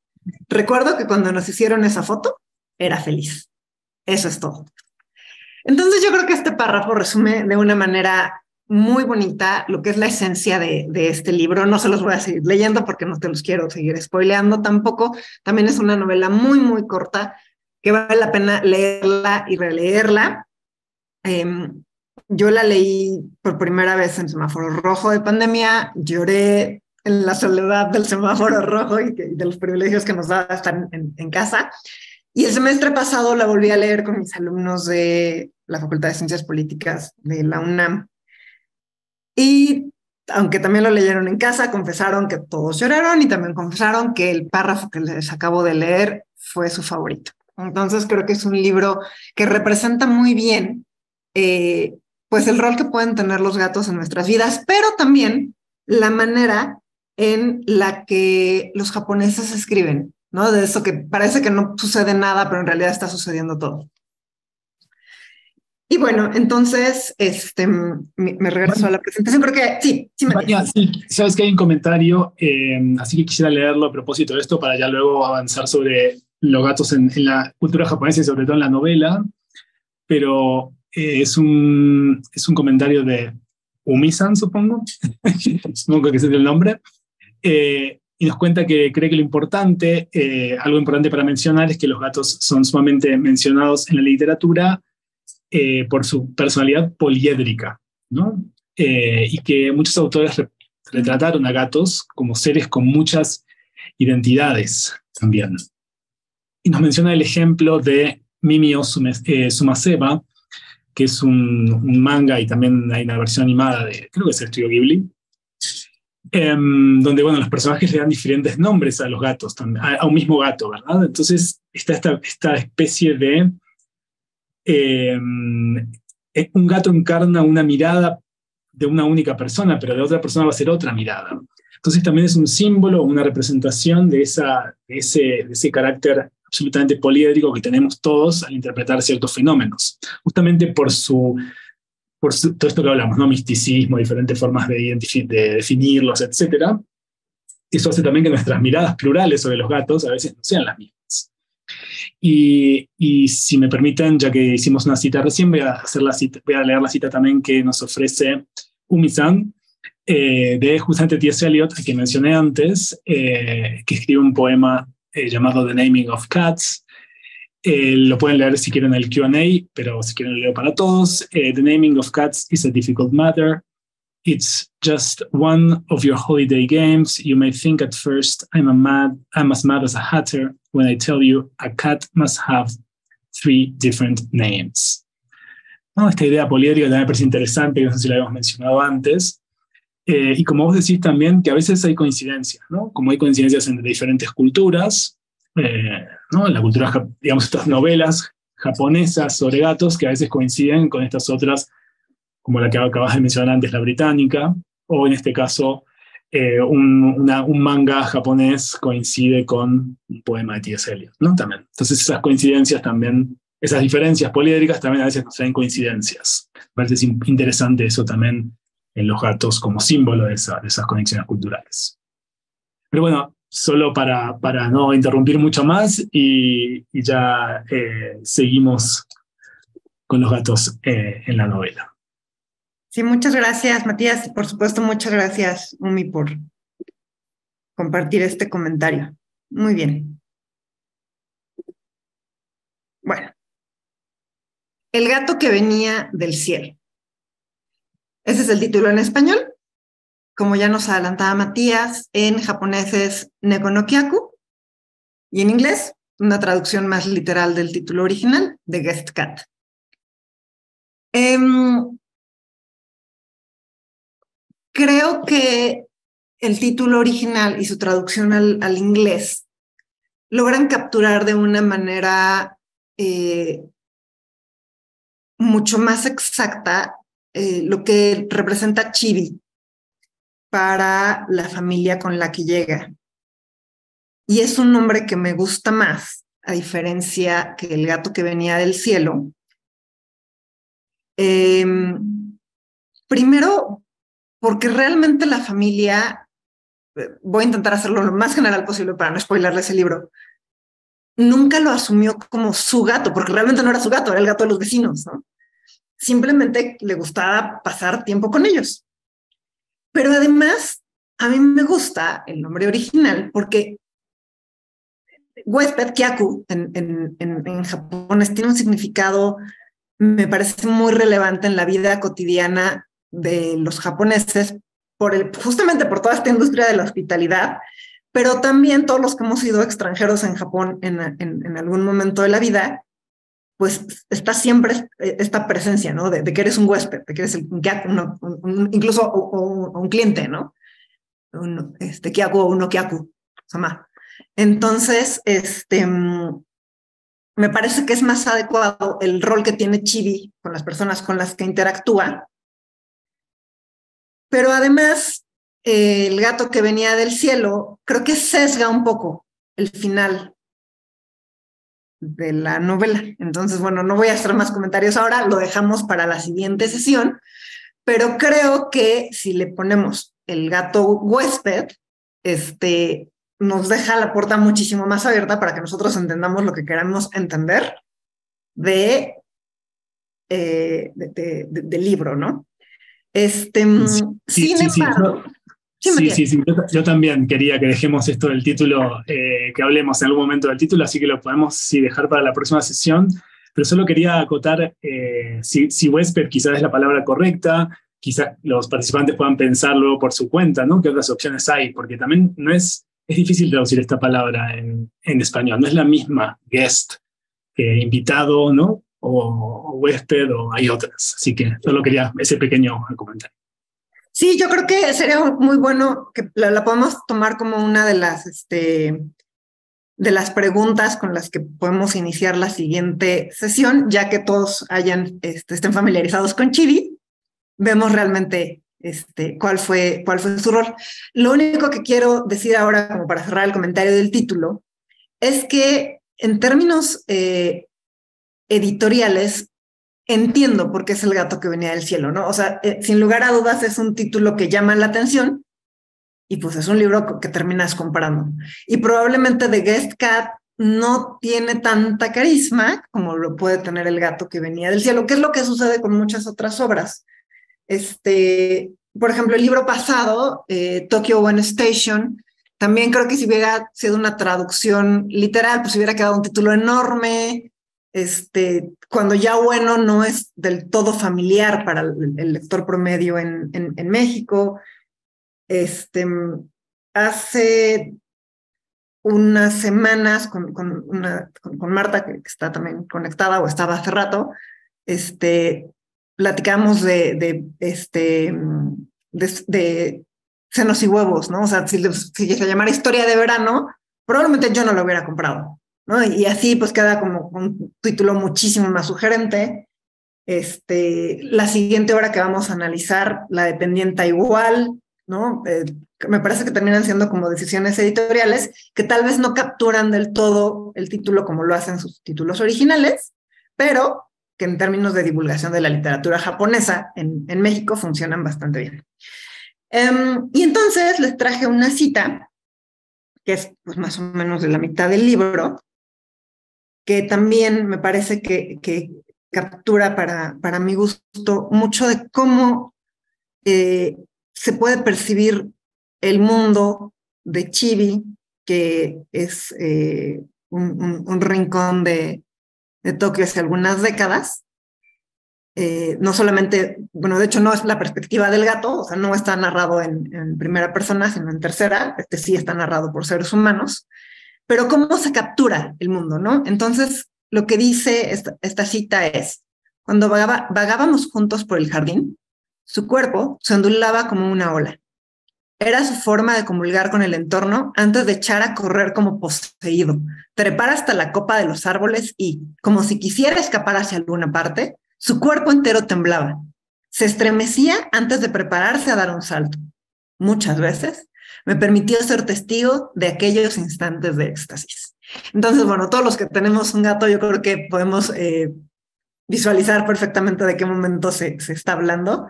Recuerdo que cuando nos hicieron esa foto, era feliz. Eso es todo. Entonces yo creo que este párrafo resume de una manera muy bonita lo que es la esencia de este libro. No se los voy a seguir leyendo porque no te los quiero seguir spoileando tampoco. También es una novela muy, muy corta que vale la pena leerla y releerla. Yo la leí por primera vez en semáforo rojo de pandemia, lloré en la soledad del semáforo rojo y de los privilegios que nos da estar en casa. Y el semestre pasado la volví a leer con mis alumnos de la Facultad de Ciencias Políticas de la UNAM. Y aunque también lo leyeron en casa, confesaron que todos lloraron y también confesaron que el párrafo que les acabo de leer fue su favorito. Entonces creo que es un libro que representa muy bien pues el rol que pueden tener los gatos en nuestras vidas, pero también la manera en la que los japoneses escriben, ¿no? De eso que parece que no sucede nada, pero en realidad está sucediendo todo. Y bueno, entonces me regreso a la presentación. Creo que sí, Vania, sí, sabes que hay un comentario, así que quisiera leerlo a propósito de esto para ya luego avanzar sobre los gatos en la cultura japonesa y sobre todo en la novela, pero es un comentario de Umi-san, supongo, supongo que ese es el nombre, y nos cuenta que cree que lo importante, algo importante para mencionar es que los gatos son sumamente mencionados en la literatura por su personalidad poliédrica, ¿no? Y que muchos autores retrataron a gatos como seres con muchas identidades también. Y nos menciona el ejemplo de Mimio Sumaseba, que es un manga y también hay una versión animada de, creo que es el estudio Ghibli, donde, bueno, los personajes le dan diferentes nombres a los gatos, a un mismo gato, ¿verdad? Entonces está esta especie de un gato encarna una mirada de una única persona, pero de otra persona va a ser otra mirada. Entonces también es un símbolo, una representación de ese carácter absolutamente poliédrico que tenemos todos al interpretar ciertos fenómenos, justamente por todo esto que hablamos, ¿no? Misticismo, diferentes formas de definirlos, etc. Eso hace también que nuestras miradas plurales sobre los gatos a veces no sean las mismas. Y si me permiten, ya que hicimos una cita recién, voy a leer la cita también que nos ofrece Umi-san, de justamente T.S. Eliot, que mencioné antes, que escribe un poema llamado The Naming of Cats. Lo pueden leer si quieren el Q&A, pero si quieren lo leo para todos. The naming of cats is a difficult matter. It's just one of your holiday games. You may think at first I'm as mad as a hatter when I tell you a cat must have 3 different names. ¿No? Esta idea poliédrica también me parece interesante, que no sé si la habíamos mencionado antes. Y como vos decís también, que a veces hay coincidencias, ¿no? Como hay coincidencias entre diferentes culturas, ¿no? En la cultura, digamos, estas novelas japonesas sobre gatos que a veces coinciden con estas otras, como la que acabas de mencionar antes, la británica, o en este caso, un manga japonés coincide con un poema de T.S. Eliot, ¿no? También. Entonces esas coincidencias también, esas diferencias poliédricas también a veces nos traen coincidencias. Me parece interesante eso también en los gatos como símbolo de esas conexiones culturales. Pero bueno, solo para no interrumpir mucho más y ya seguimos con los gatos en la novela. Sí, muchas gracias, Matías. Por supuesto, muchas gracias, Umi, por compartir este comentario. Muy bien. Bueno, El gato que venía del cielo. Ese es el título en español. Como ya nos adelantaba Matías, en japonés es Neko no Kyaku y en inglés, una traducción más literal del título original, The Guest Cat. Creo que el título original y su traducción al inglés logran capturar de una manera mucho más exacta lo que representa Chibi para la familia con la que llega. Y es un nombre que me gusta más, a diferencia que El gato que venía del cielo. Primero, porque realmente la familia, voy a intentar hacerlo lo más general posible para no spoilerles el libro, nunca lo asumió como su gato, porque realmente no era su gato, era el gato de los vecinos, ¿no? Simplemente le gustaba pasar tiempo con ellos. Pero además, a mí me gusta el nombre original porque huésped, Kyaku, en japonés tiene un significado, me parece muy relevante en la vida cotidiana de los japoneses, justamente por toda esta industria de la hospitalidad, pero también todos los que hemos sido extranjeros en Japón en algún momento de la vida, pues está siempre esta presencia, ¿no? De que eres un huésped, de que eres un kyaku, incluso un cliente, ¿no? Kyaku o uno kyaku, sama. Entonces, me parece que es más adecuado el rol que tiene Chibi con las personas con las que interactúa. Pero además, el gato que venía del cielo, creo que sesga un poco el final de la novela. Entonces, bueno, no voy a hacer más comentarios ahora, lo dejamos para la siguiente sesión, pero creo que si le ponemos el gato huésped, nos deja la puerta muchísimo más abierta para que nosotros entendamos lo que queramos entender del libro, ¿no? Sin embargo, sí, yo también quería que dejemos esto del título, que hablemos en algún momento del título, así que lo podemos dejar para la próxima sesión, pero solo quería acotar si huésped quizás es la palabra correcta, quizás los participantes puedan pensarlo por su cuenta, ¿no? ¿Qué otras opciones hay? Porque también es difícil traducir esta palabra en español, no es la misma guest que invitado, ¿no? O huésped, o hay otras. Así que solo quería ese pequeño comentario. Sí, yo creo que sería muy bueno que la podemos tomar como una de las preguntas con las que podemos iniciar la siguiente sesión, ya que todos estén familiarizados con Chibi, vemos realmente cuál fue su rol. Lo único que quiero decir ahora, como para cerrar el comentario del título, es que en términos editoriales, entiendo por qué es el gato que venía del cielo, ¿no? O sea, sin lugar a dudas es un título que llama la atención y pues es un libro que terminas comprando. Y probablemente The Guest Cat no tiene tanta carisma como lo puede tener el gato que venía del cielo, que es lo que sucede con muchas otras obras. Por ejemplo, el libro pasado, Tokyo One Station, también creo que si hubiera sido una traducción literal, pues hubiera quedado un título enorme, cuando ya bueno no es del todo familiar para el lector promedio en México. Hace unas semanas con Marta, que está también conectada o estaba hace rato, platicamos de senos y huevos, ¿no? O sea, si se llamara Historia de Verano, probablemente yo no lo hubiera comprado, ¿no? Y así pues queda como un título muchísimo más sugerente. La siguiente obra que vamos a analizar, La dependienta igual, ¿no? Me parece que terminan siendo como decisiones editoriales que tal vez no capturan del todo el título como lo hacen sus títulos originales, pero que en términos de divulgación de la literatura japonesa en México funcionan bastante bien. Y entonces les traje una cita, que es pues más o menos de la mitad del libro, que también me parece que captura para mi gusto mucho de cómo se puede percibir el mundo de Chibi, que es un rincón de Tokio hace algunas décadas. No solamente, bueno, de hecho no es la perspectiva del gato, o sea, no está narrado en primera persona, sino en tercera, sí está narrado por seres humanos, pero cómo se captura el mundo, ¿no? Entonces, lo que dice esta cita es, cuando vagábamos juntos por el jardín, su cuerpo se ondulaba como una ola. Era su forma de comulgar con el entorno antes de echar a correr como poseído, trepar hasta la copa de los árboles y, como si quisiera escapar hacia alguna parte, su cuerpo entero temblaba. Se estremecía antes de prepararse a dar un salto. Muchas veces me permitió ser testigo de aquellos instantes de éxtasis. Entonces, bueno, todos los que tenemos un gato, yo creo que podemos visualizar perfectamente de qué momento se está hablando.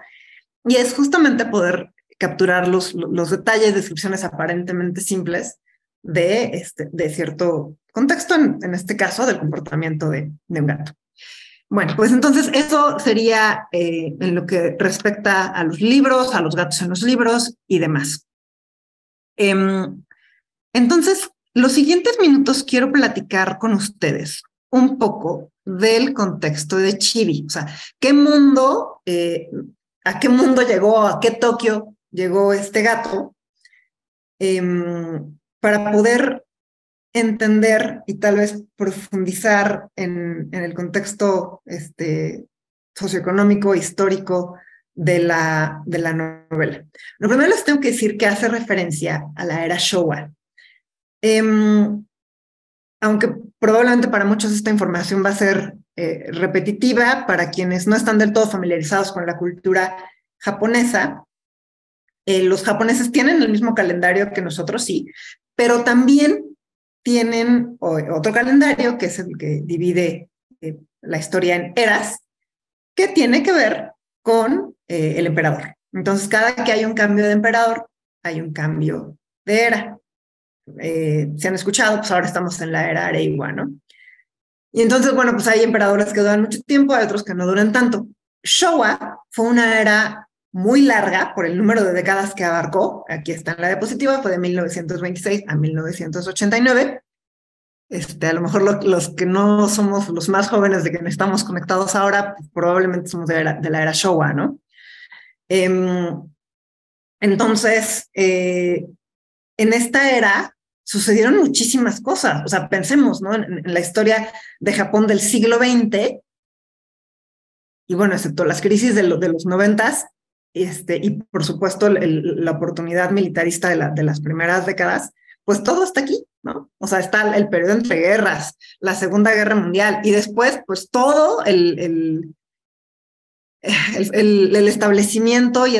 Y es justamente poder capturar los detalles, descripciones aparentemente simples de cierto contexto, en este caso del comportamiento de un gato. Bueno, pues entonces eso sería en lo que respecta a los libros, a los gatos en los libros y demás. Entonces, los siguientes minutos quiero platicar con ustedes un poco del contexto de Chibi, o sea, qué mundo, a qué mundo llegó, a qué Tokio llegó este gato, para poder entender y tal vez profundizar en el contexto socioeconómico, histórico de la novela. Lo primero les tengo que decir que hace referencia a la era Showa. Aunque probablemente para muchos esta información va a ser repetitiva, para quienes no están del todo familiarizados con la cultura japonesa, los japoneses tienen el mismo calendario que nosotros, sí, pero también tienen otro calendario que es el que divide la historia en eras, que tiene que ver con el emperador. Entonces, cada que hay un cambio de emperador, hay un cambio de era. Se han escuchado, pues ahora estamos en la era Reiwa, ¿no? Y entonces, bueno, pues hay emperadores que duran mucho tiempo, hay otros que no duran tanto. Showa fue una era muy larga por el número de décadas que abarcó. Aquí está en la diapositiva, fue de 1926 a 1989. A lo mejor los que no somos los más jóvenes de quienes estamos conectados ahora, pues probablemente somos de la era Showa, ¿no? Entonces, en esta era sucedieron muchísimas cosas. O sea, pensemos, ¿no? En la historia de Japón del siglo XX, y bueno, excepto las crisis de los 90s, y por supuesto la oportunidad militarista de las primeras décadas, pues todo está aquí, ¿no? O sea, está el periodo entre guerras, la Segunda Guerra Mundial, y después, pues todo el establecimiento y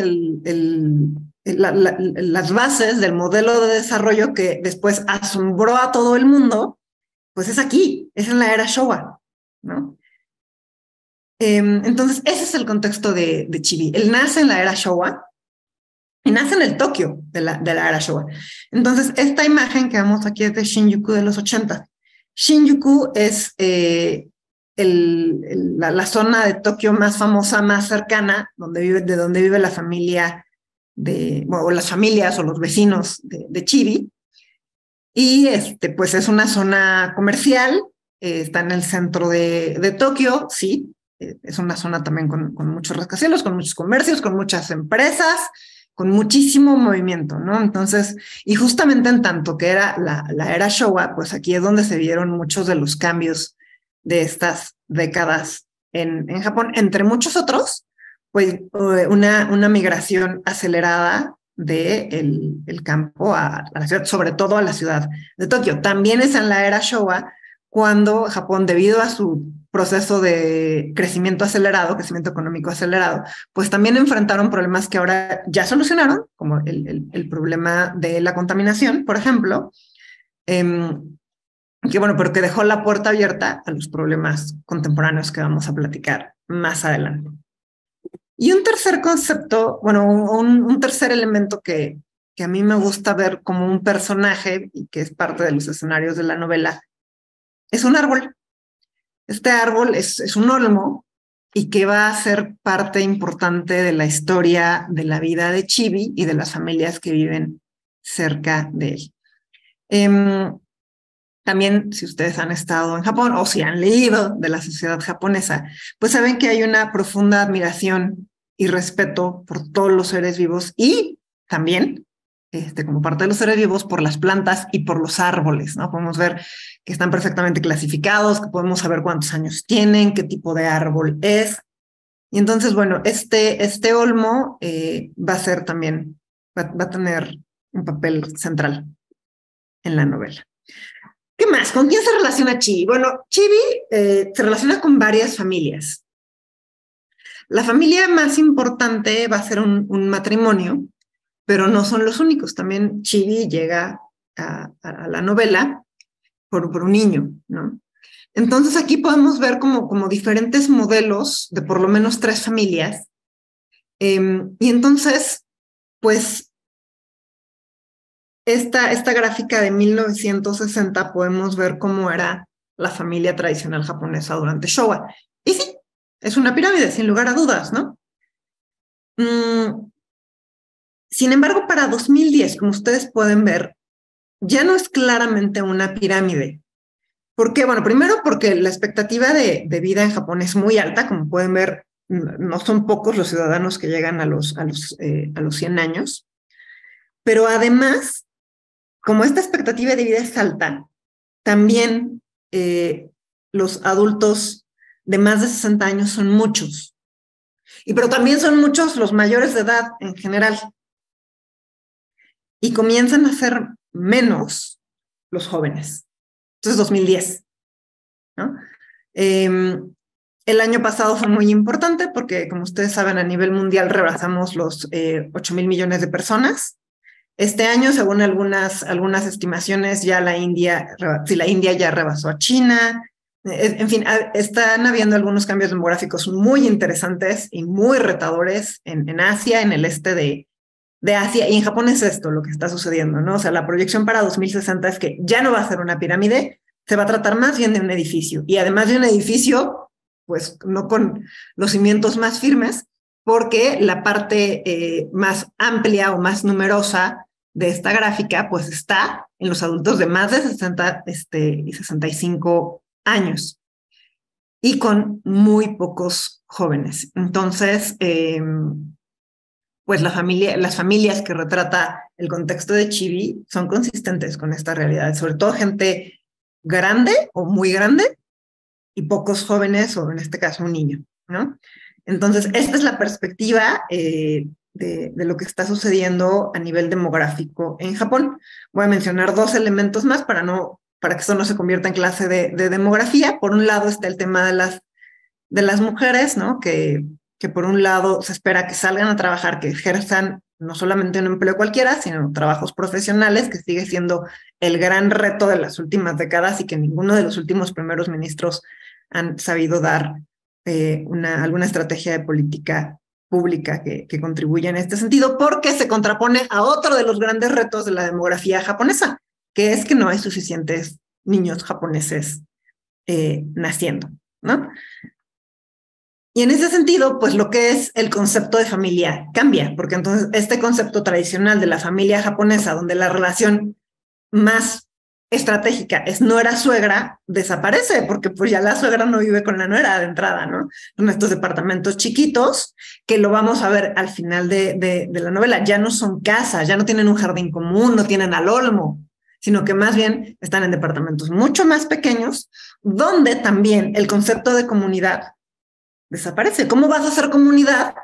las bases del modelo de desarrollo que después asombró a todo el mundo, pues es aquí, es en la era Showa, ¿no? Entonces, ese es el contexto de Chibi. Él nace en la era Showa y nace en el Tokio de la era Showa. Entonces, esta imagen que vemos aquí es de Shinjuku de los 80. Shinjuku es la zona de Tokio más famosa, más cercana, de donde vive la familia o las familias o los vecinos de Chibi. Y pues es una zona comercial, está en el centro de Tokio, sí. Es una zona también con muchos rascacielos, con muchos comercios, con muchas empresas, con muchísimo movimiento, ¿no? Entonces, y justamente en tanto que era la era Showa, pues aquí es donde se vieron muchos de los cambios de estas décadas en Japón, entre muchos otros, pues una migración acelerada del campo a la ciudad, sobre todo a la ciudad de Tokio. También es en la era Showa cuando Japón, debido a su proceso de crecimiento económico acelerado, pues también enfrentaron problemas que ahora ya solucionaron, como el problema de la contaminación, por ejemplo, que bueno, pero que dejó la puerta abierta a los problemas contemporáneos que vamos a platicar más adelante. Y un tercer concepto, bueno, un tercer elemento que a mí me gusta ver como un personaje y que es parte de los escenarios de la novela, es un árbol. Este árbol es un olmo y que va a ser parte importante de la historia de la vida de Chibi y de las familias que viven cerca de él. También, si ustedes han estado en Japón o si han leído de la sociedad japonesa, pues saben que hay una profunda admiración y respeto por todos los seres vivos y también, como parte de los seres vivos, por las plantas y por los árboles, ¿no? Podemos ver que están perfectamente clasificados, que podemos saber cuántos años tienen, qué tipo de árbol es. Y entonces, bueno, este olmo va a ser también, va a tener un papel central en la novela. ¿Qué más? ¿Con quién se relaciona Chibi? Bueno, Chibi se relaciona con varias familias. La familia más importante va a ser un matrimonio, pero no son los únicos. También Chibi llega a la novela por un niño, ¿no? Entonces aquí podemos ver como diferentes modelos de por lo menos 3 familias. Y entonces, pues, esta gráfica de 1960 podemos ver cómo era la familia tradicional japonesa durante Showa. Y sí, es una pirámide, sin lugar a dudas, ¿no? Sin embargo, para 2010, como ustedes pueden ver, ya no es claramente una pirámide. ¿Por qué? Bueno, primero porque la expectativa de vida en Japón es muy alta, como pueden ver, no son pocos los ciudadanos que llegan a los 100 años, pero además, como esta expectativa de vida es alta, también los adultos de más de 60 años son muchos, pero también son muchos los mayores de edad en general, y comienzan a ser menos los jóvenes. Entonces, 2010, ¿no? El año pasado fue muy importante porque, como ustedes saben, a nivel mundial rebasamos los 8,000 millones de personas. Este año, según algunas estimaciones, ya la India ya rebasó a China. En fin, están habiendo algunos cambios demográficos muy interesantes y muy retadores en Asia, en el este de Asia, y en Japón es esto lo que está sucediendo, ¿no? O sea, la proyección para 2060 es que ya no va a ser una pirámide, se va a tratar más bien de un edificio, y además de un edificio, pues no con los cimientos más firmes, porque la parte más amplia o más numerosa de esta gráfica, pues está en los adultos de más de 60 y 65 años, y con muy pocos jóvenes. Entonces, pues las familias que retrata el contexto de Chibi son consistentes con esta realidad, sobre todo gente grande o muy grande y pocos jóvenes, o en este caso un niño, ¿no? Entonces, esta es la perspectiva de lo que está sucediendo a nivel demográfico en Japón. Voy a mencionar dos elementos más para que esto no se convierta en clase de demografía. Por un lado está el tema de las mujeres, ¿no? Que por un lado se espera que salgan a trabajar, que ejerzan no solamente un empleo cualquiera, sino trabajos profesionales, que sigue siendo el gran reto de las últimas décadas y que ninguno de los últimos primeros ministros han sabido dar alguna estrategia de política pública que contribuya en este sentido, porque se contrapone a otro de los grandes retos de la demografía japonesa, que es que no hay suficientes niños japoneses naciendo, ¿no? Y en ese sentido, pues lo que es el concepto de familia cambia, porque entonces este concepto tradicional de la familia japonesa, donde la relación más estratégica es nuera-suegra, desaparece, porque pues ya la suegra no vive con la nuera de entrada, ¿no? Son estos departamentos chiquitos que lo vamos a ver al final de la novela. Ya no son casas, ya no tienen un jardín común, no tienen al olmo, sino que más bien están en departamentos mucho más pequeños, donde también el concepto de comunidad desaparece. ¿Cómo vas a hacer comunidad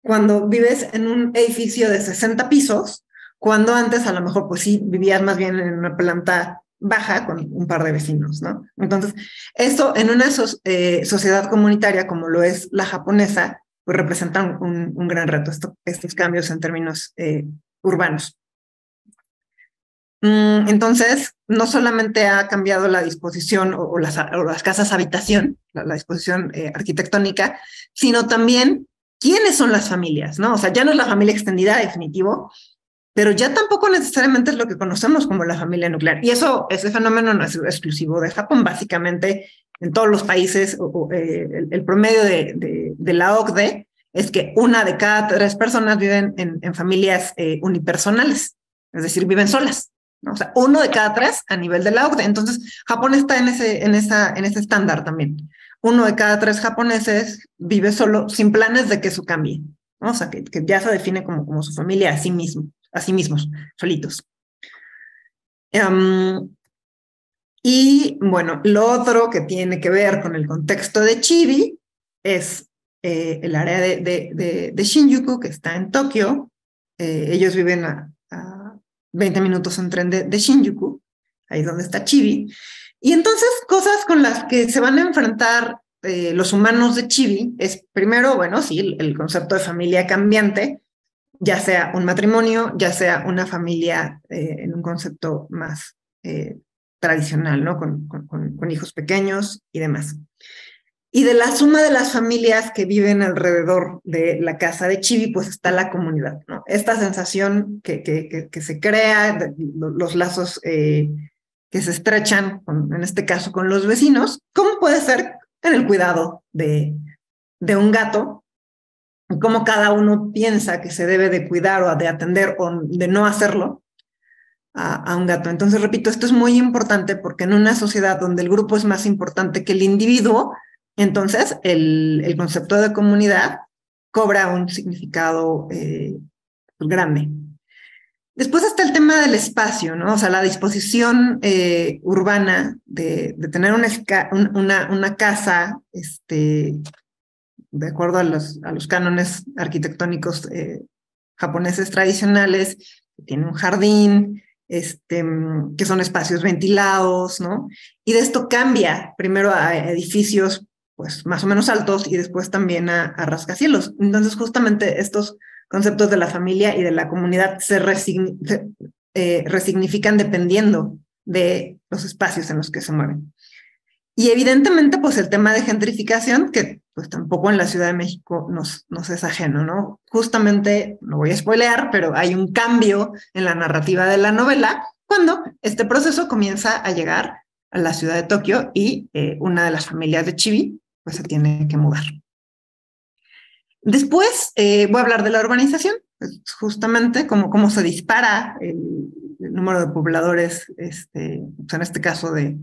cuando vives en un edificio de 60 pisos, cuando antes a lo mejor pues sí vivías más bien en una planta baja con un par de vecinos, ¿no? Entonces, esto en una sociedad comunitaria como lo es la japonesa, pues representa un gran reto, estos cambios en términos urbanos. Entonces, no solamente ha cambiado la disposición o las casas habitación, la disposición arquitectónica, sino también quiénes son las familias, ¿no? O sea, ya no es la familia extendida, definitivo, pero ya tampoco necesariamente es lo que conocemos como la familia nuclear. Y ese fenómeno no es exclusivo de Japón, básicamente en todos los países, el promedio de la OCDE es que 1 de cada 3 personas viven en familias unipersonales, es decir, viven solas, ¿no? O sea, 1 de cada 3 a nivel de la OCDE. Entonces, Japón está en ese estándar también. 1 de cada 3 japoneses vive solo, sin planes de que eso cambie, ¿no? O sea, que ya se define como su familia a sí mismos, solitos. Y bueno, lo otro que tiene que ver con el contexto de Chibi es el área de Shinjuku, que está en Tokio. Ellos viven a 20 minutos en tren de Shinjuku, ahí es donde está Chibi. Y entonces, cosas con las que se van a enfrentar los humanos de Chibi es, primero, bueno, sí, el concepto de familia cambiante, ya sea un matrimonio, ya sea una familia en un concepto más tradicional, ¿no? Con hijos pequeños y demás. Y de la suma de las familias que viven alrededor de la casa de Chibi, pues está la comunidad, ¿no? Esta sensación que se crea, los lazos que se estrechan, en este caso con los vecinos, ¿cómo puede ser en el cuidado de un gato? Cómo cada uno piensa que se debe de cuidar o de atender o de no hacerlo a un gato. Entonces, repito, esto es muy importante porque en una sociedad donde el grupo es más importante que el individuo, entonces el concepto de comunidad cobra un significado grande. Después está el tema del espacio, ¿no? O sea, la disposición urbana de tener una casa, de acuerdo a los cánones arquitectónicos japoneses tradicionales, tiene un jardín, que son espacios ventilados, ¿no? Y de esto cambia primero a edificios pues más o menos altos y después también a rascacielos. Entonces justamente estos conceptos de la familia y de la comunidad se resignifican dependiendo de los espacios en los que se mueven. Y evidentemente, pues el tema de gentrificación, que pues tampoco en la Ciudad de México nos es ajeno, ¿no? Justamente, no voy a spoilear, pero hay un cambio en la narrativa de la novela cuando este proceso comienza a llegar a la ciudad de Tokio y una de las familias de Chibi pues se tiene que mudar. Después voy a hablar de la urbanización, pues, justamente cómo se dispara el número de pobladores, pues en este caso de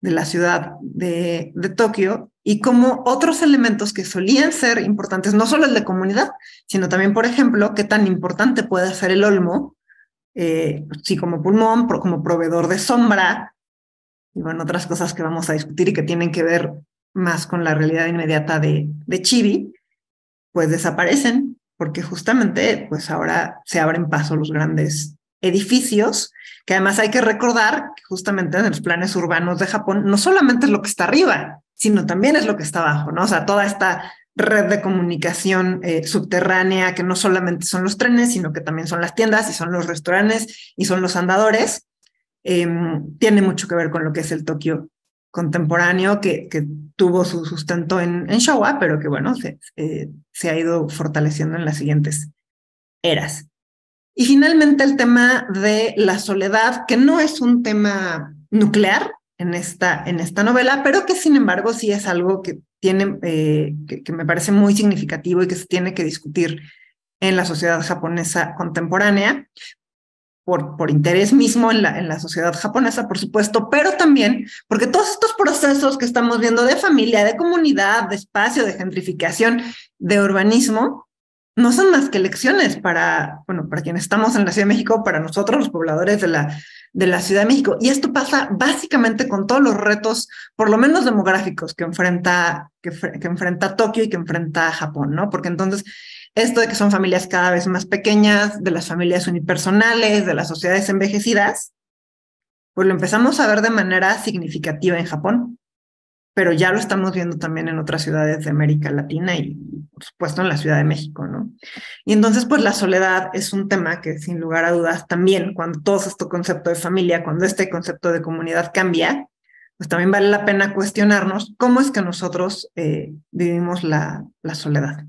la ciudad de Tokio, y como otros elementos que solían ser importantes, no solo el de comunidad, sino también, por ejemplo, qué tan importante puede ser el olmo, sí, como pulmón, como proveedor de sombra, y bueno, otras cosas que vamos a discutir y que tienen que ver más con la realidad inmediata de Chibi, pues desaparecen, porque justamente pues ahora se abren paso los grandes edificios, que además hay que recordar que justamente en los planes urbanos de Japón no solamente es lo que está arriba, sino también es lo que está abajo, ¿no? O sea, toda esta red de comunicación subterránea, que no solamente son los trenes, sino que también son las tiendas y son los restaurantes y son los andadores, tiene mucho que ver con lo que es el Tokio contemporáneo, que tuvo su sustento en Showa, pero que bueno, se ha ido fortaleciendo en las siguientes eras. Y finalmente el tema de la soledad, que no es un tema nuclear en esta novela, pero que sin embargo sí es algo que tiene, que me parece muy significativo y que se tiene que discutir en la sociedad japonesa contemporánea, por interés mismo en la sociedad japonesa, por supuesto, pero también porque todos estos procesos que estamos viendo de familia, de comunidad, de espacio, de gentrificación, de urbanismo, no son más que lecciones para quienes estamos en la Ciudad de México, para nosotros los pobladores de la Ciudad de México. Y esto pasa básicamente con todos los retos, por lo menos demográficos, que enfrenta Tokio y que enfrenta Japón, ¿no? Porque entonces esto de que son familias cada vez más pequeñas, de las familias unipersonales, de las sociedades envejecidas, pues lo empezamos a ver de manera significativa en Japón, pero ya lo estamos viendo también en otras ciudades de América Latina y, por supuesto, en la Ciudad de México, ¿no? Y entonces, pues la soledad es un tema que, sin lugar a dudas, también cuando todo este concepto de familia, cuando este concepto de comunidad cambia, pues también vale la pena cuestionarnos cómo es que nosotros vivimos la soledad.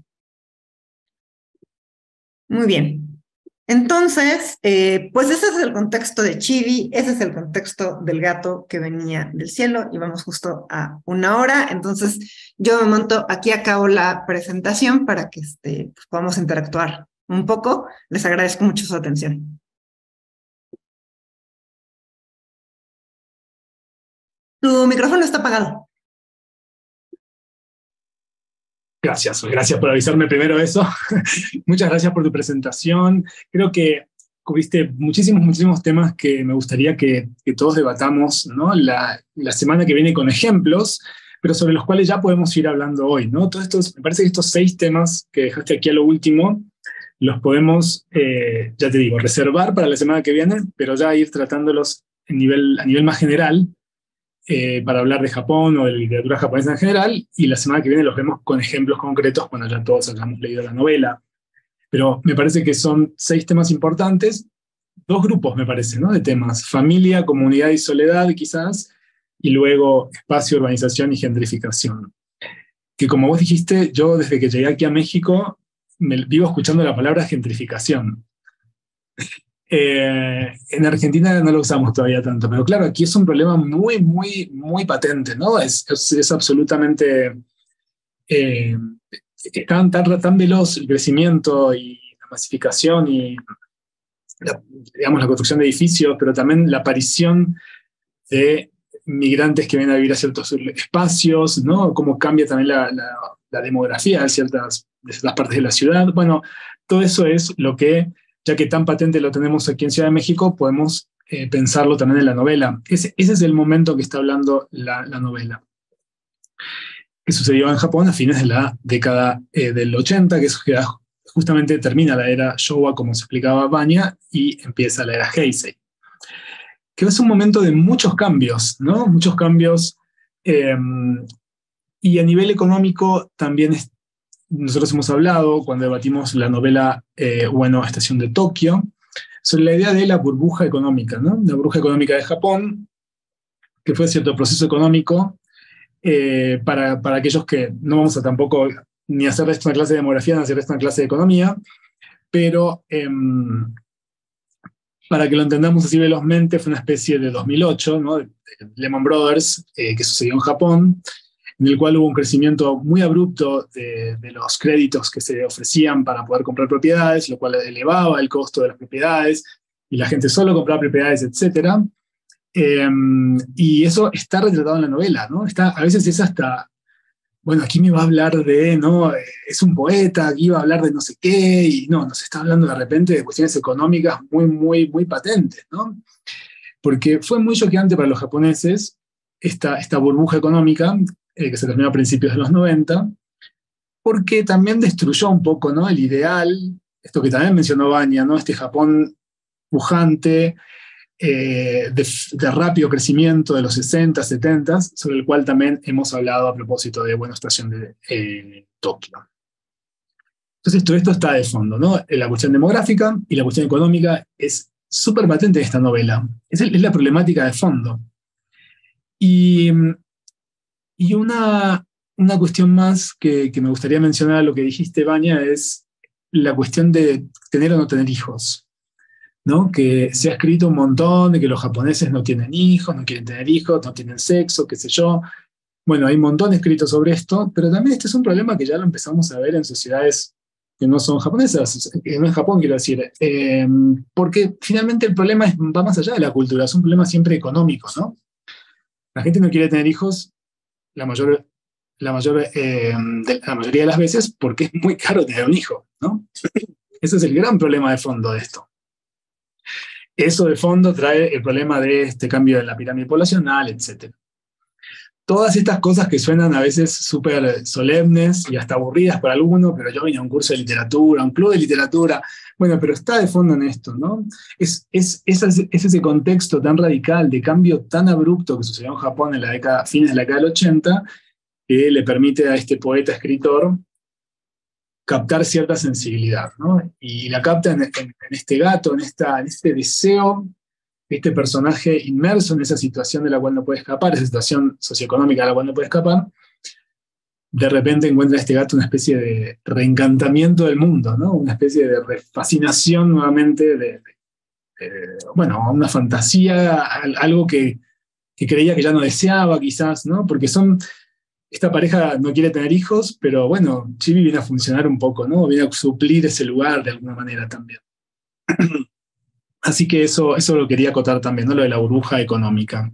Muy bien. Entonces, pues ese es el contexto de Chibi, ese es el contexto del gato que venía del cielo y vamos justo a 1 hora. Entonces, yo me monto, aquí acabo la presentación para que pues podamos interactuar un poco. Les agradezco mucho su atención. Tu micrófono está apagado. Gracias por avisarme primero eso. Muchas gracias por tu presentación. Creo que cubriste muchísimos temas que me gustaría que todos debatamos, ¿no? La semana que viene con ejemplos, pero sobre los cuales ya podemos ir hablando hoy, ¿no? Todos estos, me parece que estos 6 temas que dejaste aquí a lo último, los podemos, ya te digo, reservar para la semana que viene, pero ya ir tratándolos a nivel más general, para hablar de Japón o de la literatura japonesa en general, y la semana que viene los vemos con ejemplos concretos cuando ya todos hayamos leído la novela. Pero me parece que son 6 temas importantes, 2 grupos me parece, ¿no? De temas: familia, comunidad y soledad quizás, y luego espacio, urbanización y gentrificación. Que como vos dijiste, yo desde que llegué aquí a México me vivo escuchando la palabra gentrificación. En Argentina no lo usamos todavía tanto, pero claro, aquí es un problema muy patente, ¿no? Es absolutamente tan veloz el crecimiento y la masificación y digamos, la construcción de edificios, pero también la aparición de migrantes que vienen a vivir a ciertos espacios, ¿no? Cómo cambia también la demografía de ciertas partes de la ciudad. Bueno, todo eso es lo que, ya que tan patente lo tenemos aquí en Ciudad de México, podemos pensarlo también en la novela. Ese es el momento que está hablando la novela, que sucedió en Japón a fines de la década del 80, que justamente termina la era Showa, como se explicaba Vania, y empieza la era Heisei. que es un momento de muchos cambios, ¿no? Muchos cambios, y a nivel económico también nosotros hemos hablado, cuando debatimos la novela Estación de Tokio, sobre la idea de la burbuja económica, ¿no? La burbuja económica de Japón, que fue cierto proceso económico para aquellos que no vamos a tampoco ni hacer esto una clase de demografía, ni hacer esto una clase de economía, pero para que lo entendamos así velozmente, fue una especie de 2008, ¿no? De Lehman Brothers, que sucedió en Japón, en el cual hubo un crecimiento muy abrupto de los créditos que se ofrecían para poder comprar propiedades, lo cual elevaba el costo de las propiedades, y la gente solo compraba propiedades, etc. Y eso está retratado en la novela, ¿no? A veces es hasta, bueno, aquí me va a hablar de, ¿no? Es un poeta, aquí va a hablar de no sé qué, y no, nos está hablando de repente de cuestiones económicas muy, muy, muy patentes, ¿no? Porque fue muy choqueante para los japoneses esta burbuja económica, que se terminó a principios de los 90, porque también destruyó un poco, ¿no? El ideal, esto que también mencionó Baña, ¿no? Este Japón pujante, de rápido crecimiento de los 60, 70, sobre el cual también hemos hablado a propósito de Estación de Tokio. Entonces, todo esto está de fondo, ¿no? La cuestión demográfica y la cuestión económica es súper patente en esta novela. Es la problemática de fondo. Y una cuestión más que me gustaría mencionar a lo que dijiste, Baña, es la cuestión de tener o no tener hijos, ¿no? Que se ha escrito un montón de que los japoneses no tienen hijos, no quieren tener hijos, no tienen sexo, qué sé yo. Bueno, hay un montón escrito sobre esto, pero también este es un problema que ya lo empezamos a ver en sociedades que no son japonesas, que no es Japón, quiero decir, porque finalmente el problema va más allá de la cultura, es un problema siempre económico, ¿no? La gente no quiere tener hijos la mayoría de las veces porque es muy caro tener un hijo, ¿no? Ese es el gran problema de fondo de esto. Eso de fondo trae el problema de este cambio de la pirámide poblacional, etc. Todas estas cosas que suenan a veces súper solemnes y hasta aburridas para alguno, pero yo vine a un curso de literatura, a un club de literatura, bueno, pero está de fondo en esto, ¿no? Es ese contexto tan radical, de cambio tan abrupto que sucedió en Japón en fines de la década del 80, que le permite a este poeta, escritor, captar cierta sensibilidad, ¿no? Y la capta en este gato, en este deseo, este personaje inmerso en esa situación de la cual no puede escapar, esa situación socioeconómica de la cual no puede escapar, de repente encuentra en este gato una especie de reencantamiento del mundo, ¿no? Una especie de refascinación nuevamente una fantasía, algo que creía que ya no deseaba quizás, ¿no? Porque esta pareja no quiere tener hijos, pero bueno, Chibi viene a funcionar un poco, ¿no? Viene a suplir ese lugar de alguna manera también. Así que eso lo quería acotar también, ¿no? Lo de la burbuja económica.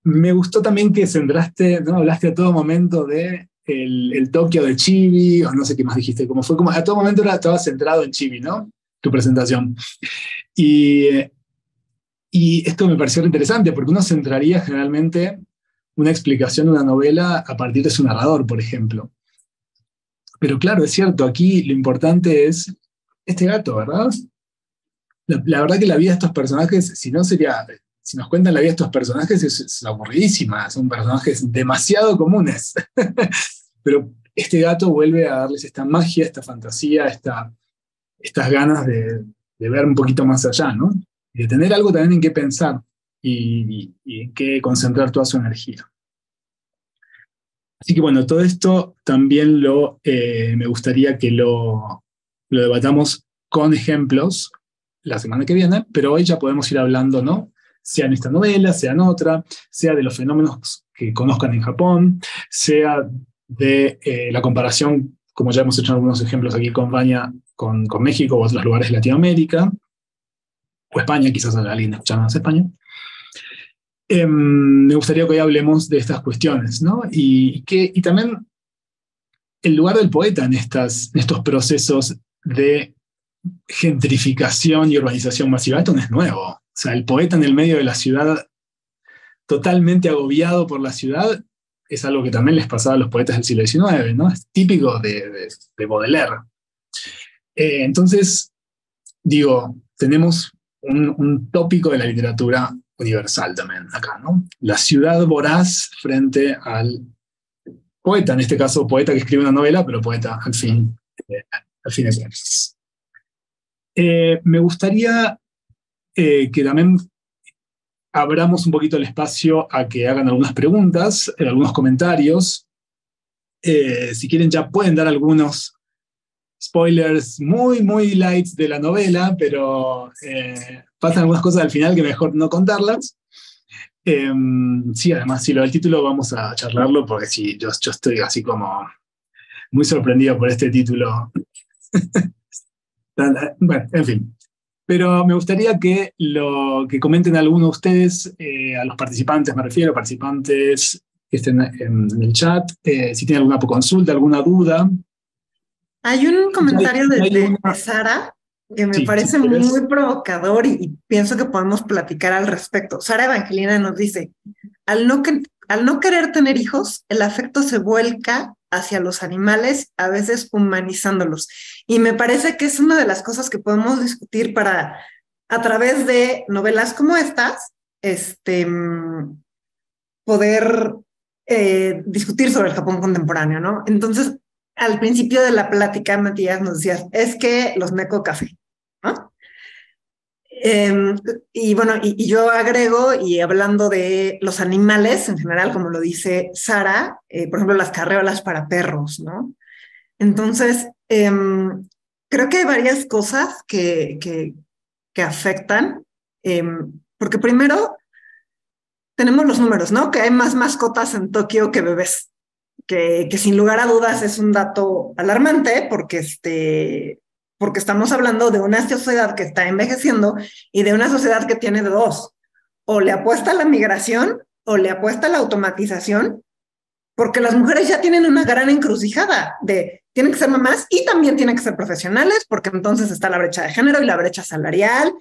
Me gustó también que centraste, ¿no? Hablaste a todo momento de el Tokio de Chibi, o no sé qué más dijiste, como a todo momento estaba centrado en Chibi, ¿no? Tu presentación. Y esto me pareció interesante, porque uno centraría generalmente una explicación de una novela a partir de su narrador, por ejemplo. Pero claro, es cierto, aquí lo importante es este gato, ¿verdad? La verdad que la vida de estos personajes, si nos cuentan la vida de estos personajes, es aburridísima, son personajes demasiado comunes. Pero este gato vuelve a darles esta magia, esta fantasía, estas ganas de ver un poquito más allá, ¿no? Y de tener algo también en qué pensar y en qué concentrar toda su energía. Así que bueno, todo esto también me gustaría que lo debatamos con ejemplos la semana que viene, pero hoy ya podemos ir hablando, ¿no? Sea en esta novela, sea en otra, sea de los fenómenos que conozcan en Japón, sea de la comparación, como ya hemos hecho algunos ejemplos aquí con Baña, con México o otros lugares de Latinoamérica, o España, quizás alguien escuchando más España. Me gustaría que hoy hablemos de estas cuestiones, ¿no? Y también el lugar del poeta en estos procesos de gentrificación y urbanización masiva. Esto no es nuevo. O sea, el poeta en el medio de la ciudad, totalmente agobiado por la ciudad, es algo que también les pasaba a los poetas del siglo XIX, ¿no? Es típico de Baudelaire. Entonces, digo, tenemos un tópico de la literatura universal también acá, ¿no? La ciudad voraz frente al poeta, en este caso poeta que escribe una novela, pero poeta al fin es cuentas. Me gustaría que también abramos un poquito el espacio a que hagan algunas preguntas, algunos comentarios. Si quieren ya pueden dar algunos spoilers muy, muy light de la novela, pero pasan algunas cosas al final que mejor no contarlas. Sí, además, si lo del título vamos a charlarlo, porque sí, yo estoy así como muy sorprendido por este título. Bueno, en fin. Pero me gustaría que comenten alguno de ustedes, a los participantes me refiero, participantes que estén en el chat, si tienen alguna consulta, alguna duda. Hay un comentario de una... Sara que me Sí, parece si muy provocador y pienso que podemos platicar al respecto. Sara Evangelina nos dice, al no querer tener hijos, el afecto se vuelca hacia los animales, a veces humanizándolos. Y me parece que es una de las cosas que podemos discutir para, a través de novelas como estas, poder discutir sobre el Japón contemporáneo, ¿no? Entonces, al principio de la plática, Matías nos decías, es que los Neko Café, ¿no? Y bueno, y yo agrego, y hablando de los animales en general, como lo dice Sara, por ejemplo, las carreolas para perros, ¿no? Entonces, creo que hay varias cosas que afectan, porque primero tenemos los números, ¿no? Que hay más mascotas en Tokio que bebés, que sin lugar a dudas es un dato alarmante porque estamos hablando de una sociedad que está envejeciendo y de una sociedad que tiene dos. O le apuesta a la migración o le apuesta a la automatización, porque las mujeres ya tienen una gran encrucijada de tienen que ser mamás y también tienen que ser profesionales, porque entonces está la brecha de género y la brecha salarial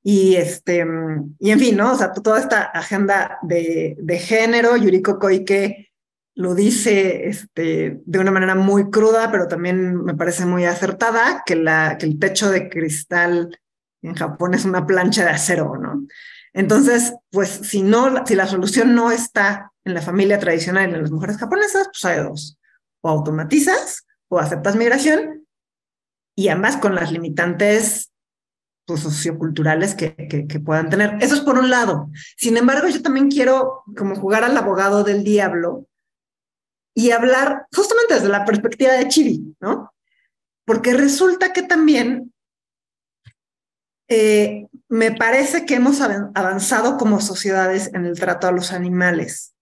y en fin, ¿no? O sea, toda esta agenda de género, Yuriko Koike lo dice de una manera muy cruda, pero también me parece muy acertada, que el techo de cristal en Japón es una plancha de acero, ¿no? Entonces, pues si la solución no está en la familia tradicional y en las mujeres japonesas, pues hay dos. O automatizas o aceptas migración, y ambas con las limitantes pues, socioculturales que puedan tener. Eso es por un lado. Sin embargo, yo también quiero como jugar al abogado del diablo y hablar justamente desde la perspectiva de Chibi, ¿no? Porque resulta que también me parece que hemos avanzado como sociedades en el trato a los animales.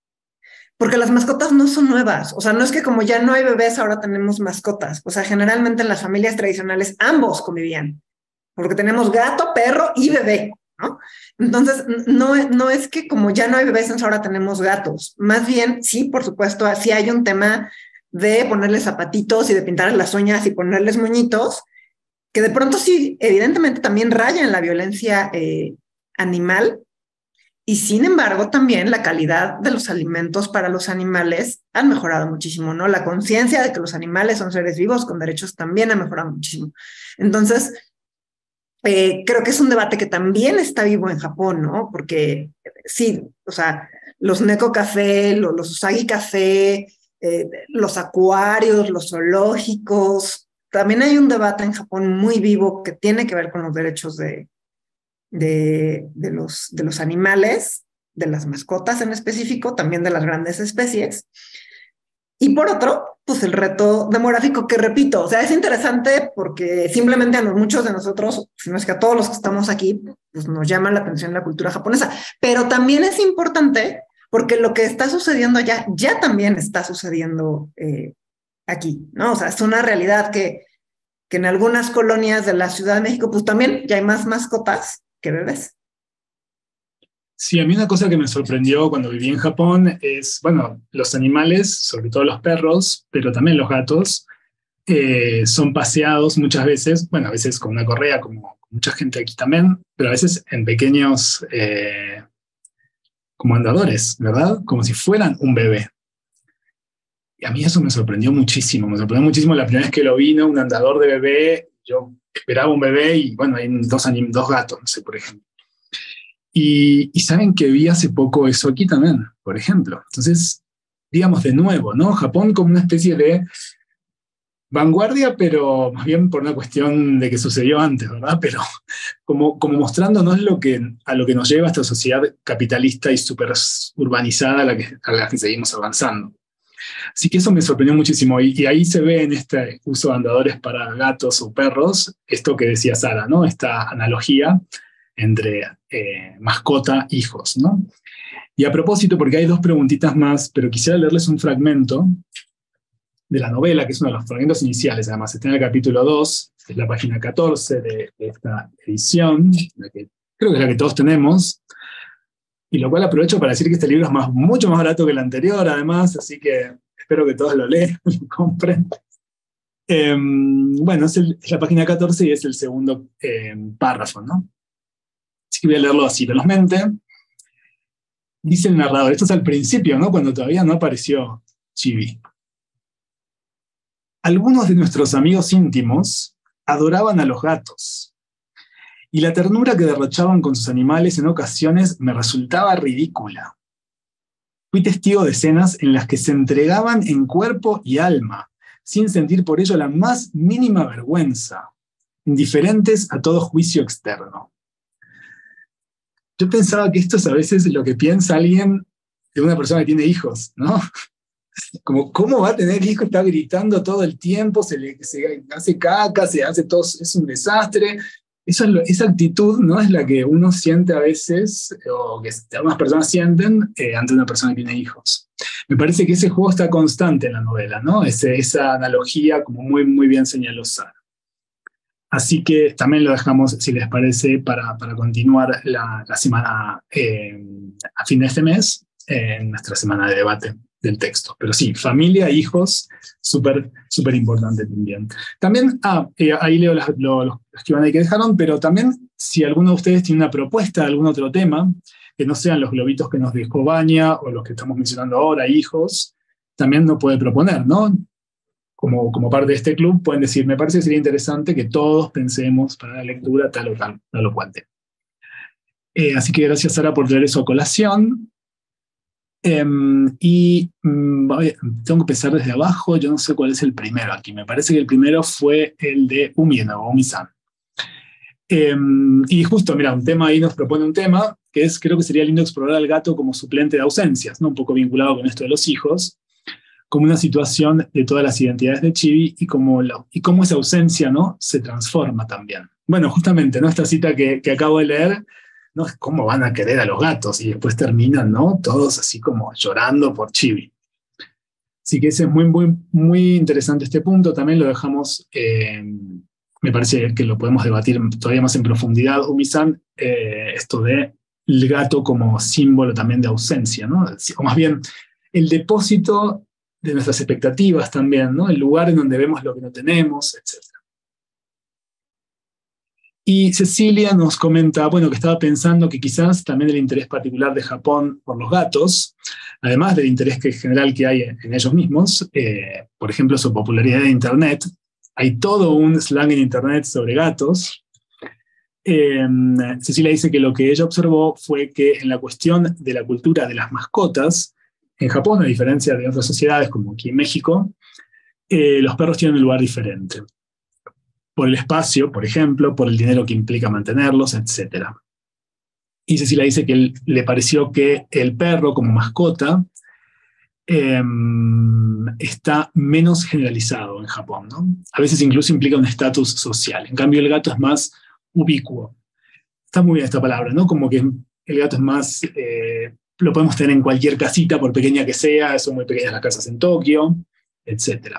Porque las mascotas no son nuevas. O sea, no es que como ya no hay bebés, ahora tenemos mascotas. O sea, generalmente en las familias tradicionales ambos convivían. Porque tenemos gato, perro y bebé, ¿no? Entonces, no es que como ya no hay bebés, entonces ahora tenemos gatos. Más bien, sí, por supuesto, sí hay un tema de ponerles zapatitos y de pintarles las uñas y ponerles moñitos, que de pronto sí, evidentemente también raya en la violencia animal, y sin embargo también la calidad de los alimentos para los animales han mejorado muchísimo, ¿no? La conciencia de que los animales son seres vivos con derechos también ha mejorado muchísimo. Entonces, creo que es un debate que también está vivo en Japón, ¿no? Porque sí, o sea, los Neko Café, los Usagi Café, los acuarios, los zoológicos, también hay un debate en Japón muy vivo que tiene que ver con los derechos de los animales, de las mascotas en específico, también de las grandes especies. Y por otro, pues el reto demográfico que repito, o sea, es interesante porque simplemente a muchos de nosotros, si no es que a todos los que estamos aquí, pues nos llama la atención la cultura japonesa, pero también es importante porque lo que está sucediendo allá ya también está sucediendo aquí, ¿no? O sea, es una realidad que en algunas colonias de la Ciudad de México, pues también ya hay más mascotas que bebés. Sí, a mí una cosa que me sorprendió cuando viví en Japón es, bueno, los animales, sobre todo los perros, pero también los gatos, son paseados muchas veces, bueno, a veces con una correa, como mucha gente aquí también, pero a veces en pequeños, como andadores, ¿verdad? Como si fueran un bebé. Y a mí eso me sorprendió muchísimo la primera vez que lo vino, un andador de bebé, yo esperaba un bebé y bueno, hay dos gatos, no sé, por ejemplo. Y saben que vi hace poco eso aquí también, por ejemplo. Entonces, digamos de nuevo, ¿no? Japón como una especie de vanguardia, pero más bien por una cuestión de que sucedió antes, ¿verdad? Pero como mostrándonos a lo que nos lleva esta sociedad capitalista y súper urbanizada a la que seguimos avanzando. Así que eso me sorprendió muchísimo. Y ahí se ve en este uso de andadores para gatos o perros, esto que decía Sara, ¿no? Esta analogía entre mascota, hijos, ¿no? Y a propósito, porque hay dos preguntitas más, pero quisiera leerles un fragmento de la novela, que es uno de los fragmentos iniciales, además está en el capítulo 2, es la página 14 de esta edición, creo que es la que todos tenemos, y lo cual aprovecho para decir que este libro es mucho más barato que el anterior, además, así que espero que todos lo lean, lo compren. Bueno, es la página 14 y es el segundo párrafo, ¿no? Así que voy a leerlo así velozmente. Dice el narrador, esto es al principio, ¿no? Cuando todavía no apareció Chibi. Algunos de nuestros amigos íntimos adoraban a los gatos, y la ternura que derrochaban con sus animales en ocasiones me resultaba ridícula. Fui testigo de escenas en las que se entregaban en cuerpo y alma, sin sentir por ello la más mínima vergüenza, indiferentes a todo juicio externo. Yo pensaba que esto es a veces lo que piensa alguien de una persona que tiene hijos, ¿no? Como, ¿cómo va a tener hijos? Está gritando todo el tiempo, se hace caca, se hace todo, es un desastre. Esa actitud, ¿no? Es la que uno siente a veces, o que algunas personas sienten ante una persona que tiene hijos. Me parece que ese juego está constante en la novela, ¿no? Esa analogía como muy, muy bien señaló Sara. Así que también lo dejamos, si les parece, para continuar la semana a fin de este mes, en nuestra semana de debate del texto. Pero sí, familia, hijos, súper, súper importante también. También, ahí leo los que van ahí que dejaron, pero también si alguno de ustedes tiene una propuesta de algún otro tema, que no sean los globitos que nos dejó Baña o los que estamos mencionando ahora, hijos, también nos puede proponer, ¿no? Como parte de este club, pueden decir, me parece que sería interesante que todos pensemos para la lectura tal o cual tema. Así que gracias, Sara, por traer eso a colación. Tengo que empezar desde abajo, yo no sé cuál es el primero aquí, me parece que el primero fue el de Umi-san. Y justo, mira, un tema ahí nos propone un tema, que es, creo que sería lindo explorar al gato como suplente de ausencias, ¿no? Un poco vinculado con esto de los hijos, como una situación de todas las identidades de Chibi y cómo esa ausencia, ¿no? Se transforma también. Bueno, justamente, ¿no? Esta cita que acabo de leer, ¿no? ¿Cómo van a querer a los gatos? Y después terminan, ¿no? Todos así como llorando por Chibi. Así que ese es muy, muy, muy interesante este punto. También lo dejamos, me parece que lo podemos debatir todavía más en profundidad, Umi-san, esto de el gato como símbolo también de ausencia, ¿no? O más bien, el depósito de nuestras expectativas también, ¿no? El lugar en donde vemos lo que no tenemos, etc. Y Cecilia nos comenta, bueno, que estaba pensando que quizás también el interés particular de Japón por los gatos, además del interés general que hay en ellos mismos, por ejemplo, su popularidad en Internet, hay todo un slang en Internet sobre gatos. Cecilia dice que lo que ella observó fue que en la cuestión de la cultura de las mascotas, en Japón, a diferencia de otras sociedades como aquí en México, los perros tienen un lugar diferente. Por el espacio, por ejemplo, por el dinero que implica mantenerlos, etc. Y Cecilia dice que le pareció que el perro como mascota está menos generalizado en Japón, ¿no? A veces incluso implica un estatus social. En cambio, el gato es más ubicuo. Está muy bien esta palabra, ¿no? Como que el gato es más... lo podemos tener en cualquier casita, por pequeña que sea, son muy pequeñas las casas en Tokio, etc.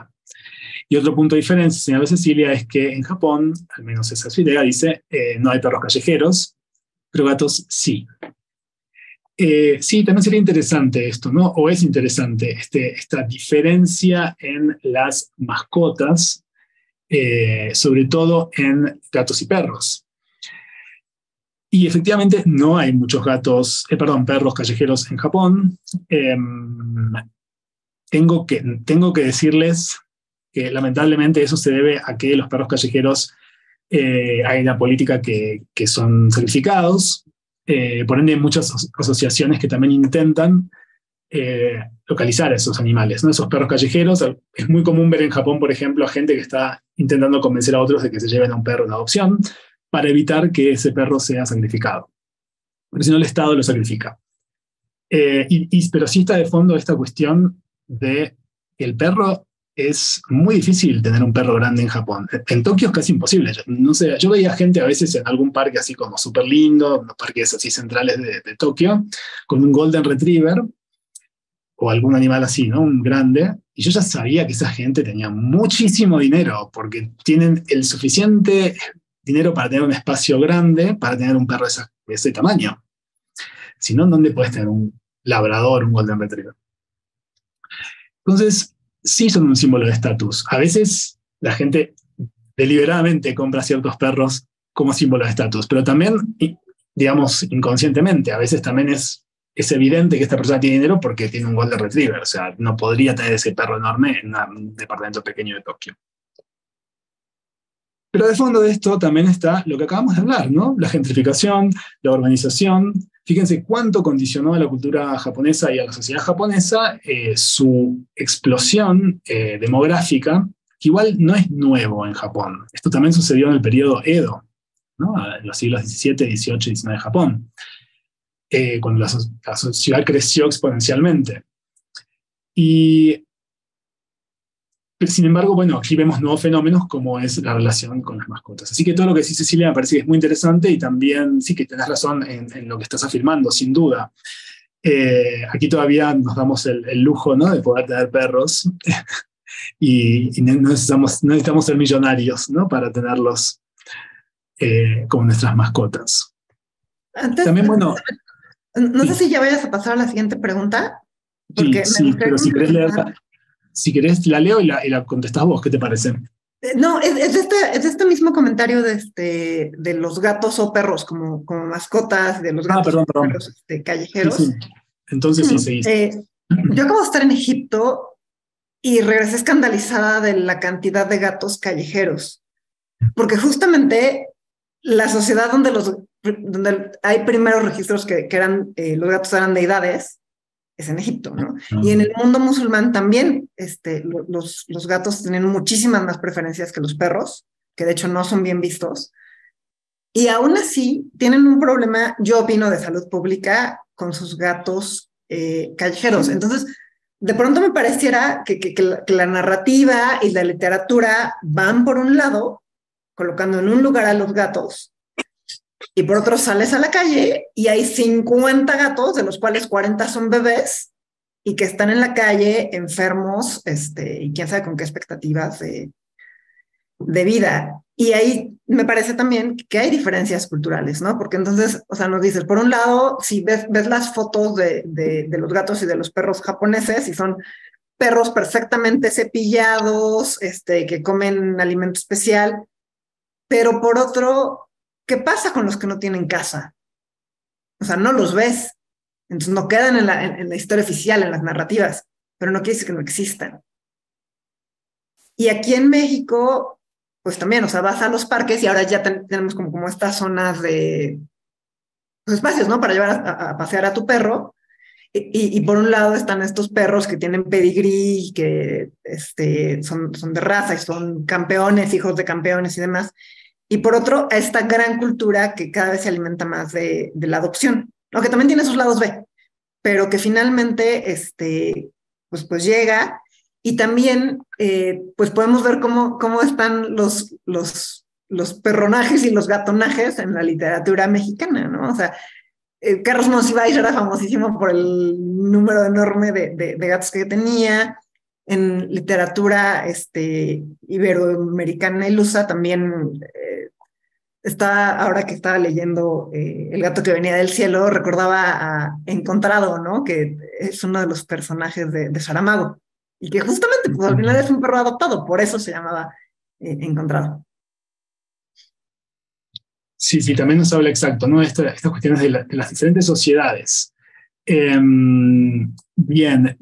Y otro punto de diferencia, señala Cecilia, es que en Japón, al menos esa es su idea, dice, no hay perros callejeros, pero gatos sí. Sí, también sería interesante esto, ¿no? O es interesante esta diferencia en las mascotas, sobre todo en gatos y perros. Y efectivamente no hay muchos perros callejeros en Japón. Tengo que decirles que lamentablemente eso se debe a que los perros callejeros hay una política que son sacrificados, Por ende, hay muchas asociaciones que también intentan localizar a esos animales, ¿no? Esos perros callejeros. Es muy común ver en Japón, por ejemplo, a gente que está intentando convencer a otros de que se lleven a un perro en adopción para evitar que ese perro sea sacrificado. Porque si no, el Estado lo sacrifica. Pero sí está de fondo esta cuestión de que el perro es muy difícil tener un perro grande en Japón. En Tokio es casi imposible. No sé, yo veía gente a veces en algún parque así como súper lindo, los parques así centrales de Tokio, con un Golden Retriever o algún animal así, ¿no? Un grande. Y yo ya sabía que esa gente tenía muchísimo dinero porque tienen el suficiente dinero para tener un espacio grande, para tener un perro de ese tamaño. Si no, ¿dónde puedes tener un labrador, un Golden Retriever? Entonces, sí son un símbolo de estatus. A veces la gente deliberadamente compra ciertos perros como símbolo de estatus, pero también, digamos, inconscientemente, a veces también es evidente que esta persona tiene dinero porque tiene un Golden Retriever. O sea, no podría tener ese perro enorme en un departamento pequeño de Tokio. Pero de fondo de esto también está lo que acabamos de hablar, ¿no? La gentrificación, la urbanización. Fíjense cuánto condicionó a la cultura japonesa y a la sociedad japonesa su explosión demográfica, que igual no es nuevo en Japón. Esto también sucedió en el periodo Edo, ¿no? En los siglos XVII, XVIII y XIX de Japón, cuando la sociedad creció exponencialmente. Sin embargo, bueno, aquí vemos nuevos fenómenos como es la relación con las mascotas. Así que todo lo que dice Cecilia me parece que es muy interesante y también sí que tenés razón en lo que estás afirmando, sin duda. Aquí todavía nos damos el lujo, ¿no?, de poder tener perros y no necesitamos ser millonarios, ¿no?, para tenerlos como nuestras mascotas. Antes, también, bueno... No sé si ya vayas a pasar a la siguiente pregunta. Porque sí, pero si querés leerla... Si querés, la leo y la contestás vos, ¿qué te parece? No, es este mismo comentario de los gatos o perros como mascotas, de los gatos perdón. o perros callejeros. Sí. Entonces sí, seguís. Yo acabo de estar en Egipto y regresé escandalizada de la cantidad de gatos callejeros, porque justamente la sociedad donde hay primeros registros que eran, los gatos eran deidades, es en Egipto, ¿no? Y en el mundo musulmán también los gatos tienen muchísimas más preferencias que los perros, que de hecho no son bien vistos, y aún así tienen un problema, yo opino, de salud pública con sus gatos callejeros. Entonces, de pronto me pareciera que la narrativa y la literatura van por un lado, colocando en un lugar a los gatos, y por otro sales a la calle y hay 50 gatos, de los cuales 40 son bebés, y que están en la calle enfermos, y quién sabe con qué expectativas de vida. Y ahí me parece también que hay diferencias culturales, ¿no? Porque entonces, o sea, nos dices, por un lado, si ves las fotos de los gatos y de los perros japoneses, y son perros perfectamente cepillados, que comen alimento especial, pero por otro, ¿qué pasa con los que no tienen casa? O sea, no los ves. Entonces no quedan en la historia oficial, en las narrativas, pero no quiere decir que no existan. Y aquí en México, pues también, o sea, vas a los parques y ahora ya tenemos como estas zonas de pues, espacios, ¿no? Para llevar a pasear a tu perro. Y por un lado están estos perros que tienen pedigrí, que son de raza y son campeones, hijos de campeones y demás. Y por otro, esta gran cultura que cada vez se alimenta más de la adopción, aunque también tiene sus lados B, pero que finalmente pues llega. Y también pues podemos ver cómo están los perronajes y los gatonajes en la literatura mexicana, ¿no? O sea, Carlos Monsiváis era famosísimo por el número enorme de gatos que tenía. En literatura iberoamericana y lusa también ahora que estaba leyendo El gato que venía del cielo, recordaba a Encontrado, ¿no? Que es uno de los personajes de Saramago, y que justamente pues, al final es un perro adoptado, por eso se llamaba Encontrado. Sí, también nos habla exacto, ¿no? Estas cuestiones de las diferentes sociedades. Bien,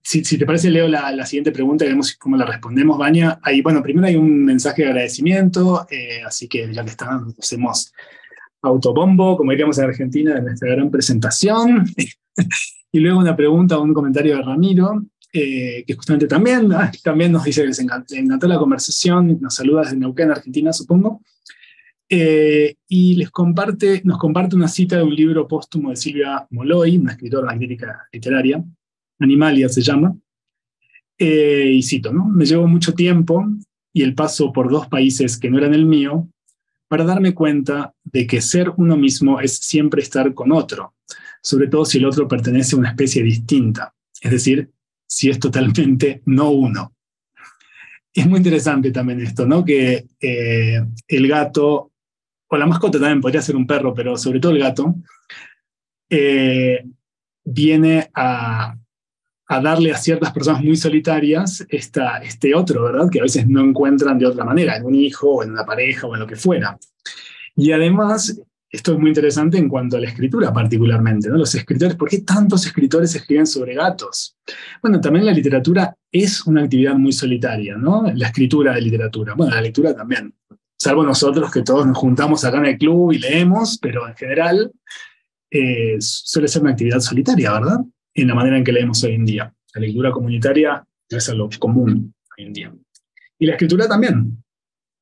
si te parece, leo la siguiente pregunta y vemos cómo la respondemos, Vania. Ahí, bueno, primero hay un mensaje de agradecimiento, así que ya que están, nos hemos autobombo, como diríamos en Argentina, de nuestra gran presentación. Y luego una pregunta o un comentario de Ramiro, que justamente también nos dice que le encantó la conversación, nos saluda desde Neuquén, Argentina, supongo. Y nos comparte una cita de un libro póstumo de Silvia Molloy, una escritora, una crítica literaria, Animalia se llama, y cito, ¿no? Me llevó mucho tiempo y el paso por 2 países que no eran el mío para darme cuenta de que ser uno mismo es siempre estar con otro, sobre todo si el otro pertenece a una especie distinta, es decir, si es totalmente no uno. Es muy interesante también esto, ¿no? Que el gato, o la mascota también podría ser un perro, pero sobre todo el gato, viene a darle a ciertas personas muy solitarias este otro, ¿verdad? Que a veces no encuentran de otra manera, en un hijo, o en una pareja, o en lo que fuera. Y además, esto es muy interesante en cuanto a la escritura particularmente, ¿no? Los escritores, ¿por qué tantos escritores escriben sobre gatos? Bueno, también la literatura es una actividad muy solitaria, ¿no? La escritura de literatura. Bueno, la lectura también. Salvo nosotros que todos nos juntamos acá en el club y leemos, pero en general suele ser una actividad solitaria, ¿verdad? En la manera en que leemos hoy en día. La lectura comunitaria no es algo común hoy en día. Y la escritura también.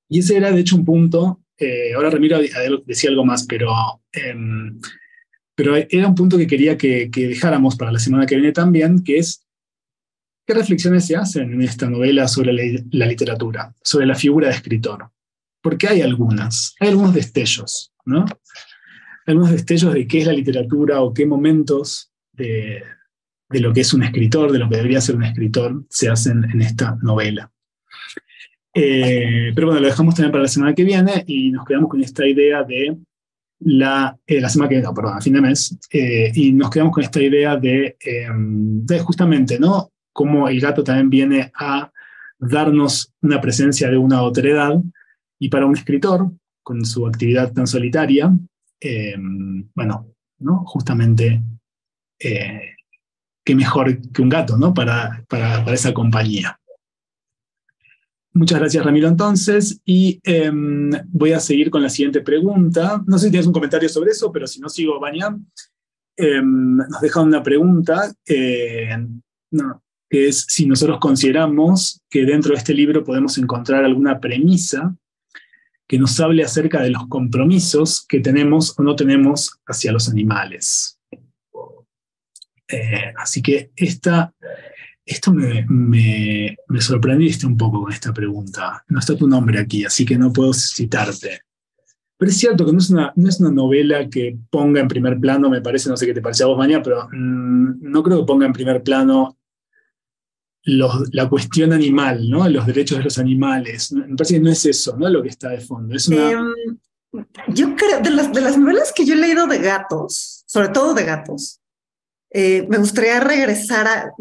Y ese era, de hecho, un punto. Ahora Ramiro decía algo más, pero era un punto que quería que dejáramos para la semana que viene también, que es qué reflexiones se hacen en esta novela sobre la literatura, sobre la figura de escritor. Porque hay algunos destellos, ¿no? Algunos destellos de qué es la literatura o qué momentos de lo que es un escritor, de lo que debería ser un escritor, se hacen en esta novela. Pero bueno, lo dejamos también para la semana que viene y nos quedamos con esta idea de la semana que viene, no, perdón, a fin de mes, y nos quedamos con esta idea de justamente, ¿no? Cómo el gato también viene a darnos una presencia de una otredad, y para un escritor, con su actividad tan solitaria, bueno, ¿no? Justamente, qué mejor que un gato, ¿no? Para esa compañía. Muchas gracias, Ramiro, entonces, y voy a seguir con la siguiente pregunta. No sé si tienes un comentario sobre eso, pero si no sigo, Vania. Nos deja una pregunta, no, que es si nosotros consideramos que dentro de este libro podemos encontrar alguna premisa que nos hable acerca de los compromisos que tenemos o no tenemos hacia los animales. Así que esto me sorprendiste un poco con esta pregunta. No está tu nombre aquí, así que no puedo citarte. Pero es cierto que no es una novela que ponga en primer plano, me parece, no sé qué te parece a vos, Maña, pero no creo que ponga en primer plano la cuestión animal, ¿no? Los derechos de los animales. Me parece que no es eso, ¿no? Lo que está de fondo. Es una... Yo creo, de las novelas que yo he leído de gatos, sobre todo de gatos, me gustaría regresar a...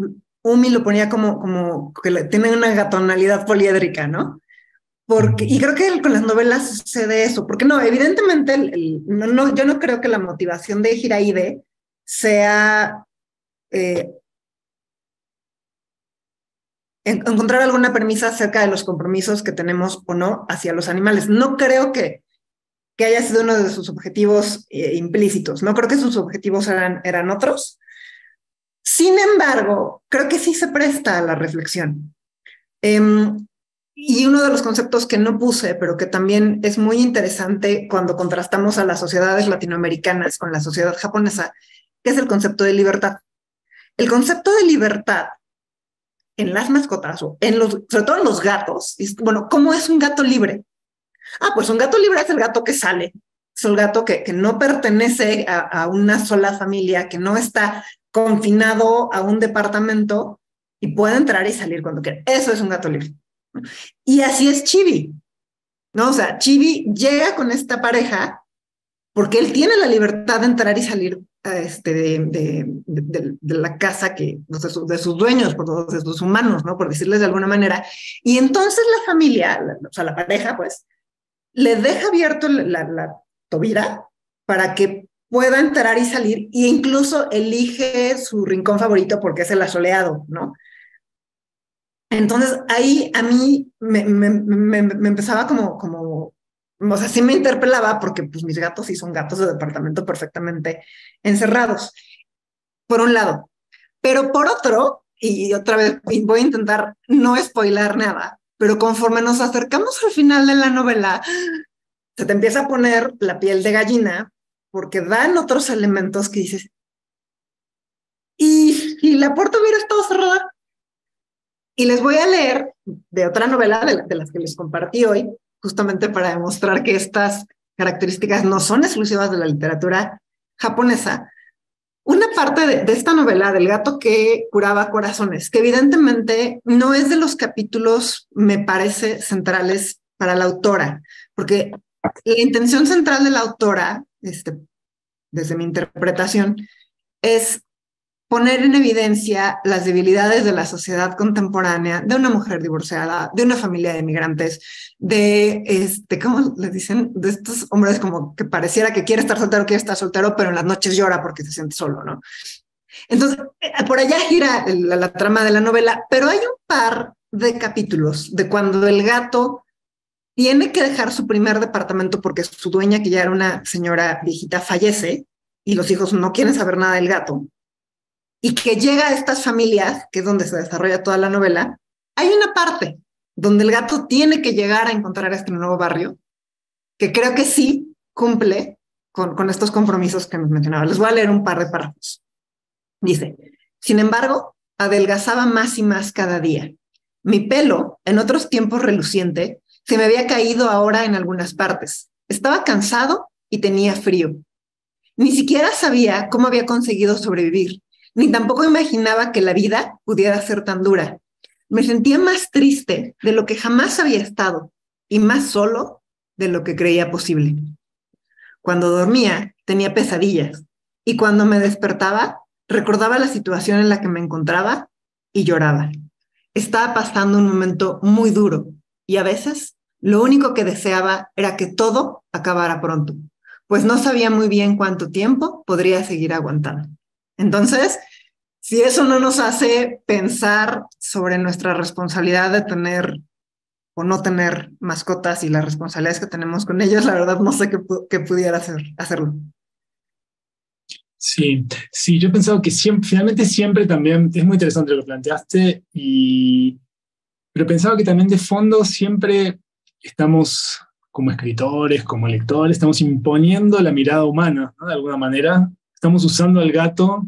Umi lo ponía como que tiene una gatonalidad poliédrica, ¿no? Y creo que con las novelas sucede eso, porque no, evidentemente yo no creo que la motivación de Hiraide sea encontrar alguna premisa acerca de los compromisos que tenemos o no hacia los animales. No creo que haya sido uno de sus objetivos implícitos, no creo que sus objetivos eran otros. Sin embargo, creo que sí se presta a la reflexión. Y uno de los conceptos que no puse, pero que también es muy interesante cuando contrastamos a las sociedades latinoamericanas con la sociedad japonesa, que es el concepto de libertad. El concepto de libertad en las mascotas, o sobre todo en los gatos, bueno, ¿cómo es un gato libre? Pues un gato libre es el gato que sale, es el gato que no pertenece a una sola familia, que no está confinado a un departamento y puede entrar y salir cuando quiera. Eso es un gato libre. Y así es Chibi, ¿no? O sea, Chibi llega con esta pareja porque él tiene la libertad de entrar y salir de la casa de sus dueños, de sus humanos, ¿no? Por decirles de alguna manera. Y entonces la familia, o sea, la pareja, pues, le deja abierto la tobira para que pueda entrar y salir, e incluso elige su rincón favorito porque es el asoleado, ¿no? Entonces ahí a mí me empezaba como O sea, sí me interpelaba porque pues mis gatos sí son gatos de departamento perfectamente encerrados, por un lado. Pero por otro, y otra vez voy a intentar no spoilar nada, pero conforme nos acercamos al final de la novela, se te empieza a poner la piel de gallina porque dan otros elementos que dices, ¿y si la puerta hubiera estado cerrada? Y les voy a leer de otra novela de las que les compartí hoy, justamente para demostrar que estas características no son exclusivas de la literatura japonesa. Una parte de esta novela del gato que curaba corazones, que evidentemente no es de los capítulos, me parece, centrales para la autora, porque la intención central de la autora, desde mi interpretación, es poner en evidencia las debilidades de la sociedad contemporánea, de una mujer divorciada, de una familia de migrantes, ¿cómo les dicen? De estos hombres como que pareciera que quiere estar soltero, pero en las noches llora porque se siente solo, ¿no? Entonces, por allá gira la trama de la novela, pero hay un par de capítulos de cuando el gato tiene que dejar su primer departamento porque su dueña, que ya era una señora viejita, fallece y los hijos no quieren saber nada del gato y que llega a estas familias, que es donde se desarrolla toda la novela. Hay una parte donde el gato tiene que llegar a encontrar este nuevo barrio, que creo que sí cumple con estos compromisos que nos mencionaba. Les voy a leer un par de párrafos. Dice, sin embargo, adelgazaba más y más cada día. Mi pelo, en otros tiempos reluciente, se me había caído ahora en algunas partes. Estaba cansado y tenía frío. Ni siquiera sabía cómo había conseguido sobrevivir, ni tampoco imaginaba que la vida pudiera ser tan dura. Me sentía más triste de lo que jamás había estado y más solo de lo que creía posible. Cuando dormía, tenía pesadillas y cuando me despertaba, recordaba la situación en la que me encontraba y lloraba. Estaba pasando un momento muy duro y a veces lo único que deseaba era que todo acabara pronto, pues no sabía muy bien cuánto tiempo podría seguir aguantando. Entonces, si eso no nos hace pensar sobre nuestra responsabilidad de tener o no tener mascotas y las responsabilidades que tenemos con ellos, la verdad no sé qué pudiera hacerlo. Sí, sí, yo he pensado que siempre, finalmente siempre también, es muy interesante lo que planteaste, pero pensaba que también de fondo siempre estamos como escritores, como lectores, estamos imponiendo la mirada humana, ¿no? De alguna manera, estamos usando al gato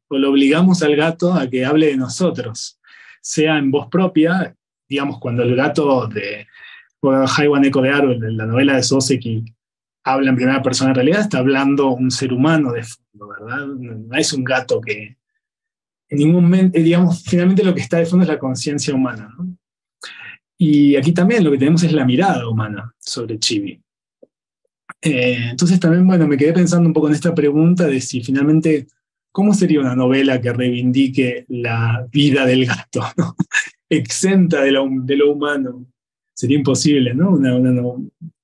o lo obligamos al gato a que hable de nosotros, sea en voz propia, digamos, cuando el gato de Haiwan Eco de Aro, en la novela de Soseki, habla en primera persona, en realidad está hablando un ser humano de fondo, ¿verdad? No es un gato que en ningún momento, digamos, finalmente lo que está de fondo es la conciencia humana, ¿no? Y aquí también lo que tenemos es la mirada humana sobre Chibi. Entonces también, bueno, me quedé pensando un poco en esta pregunta de si finalmente, ¿cómo sería una novela que reivindique la vida del gato, ¿no? Exenta de lo humano? Sería imposible, ¿no? Una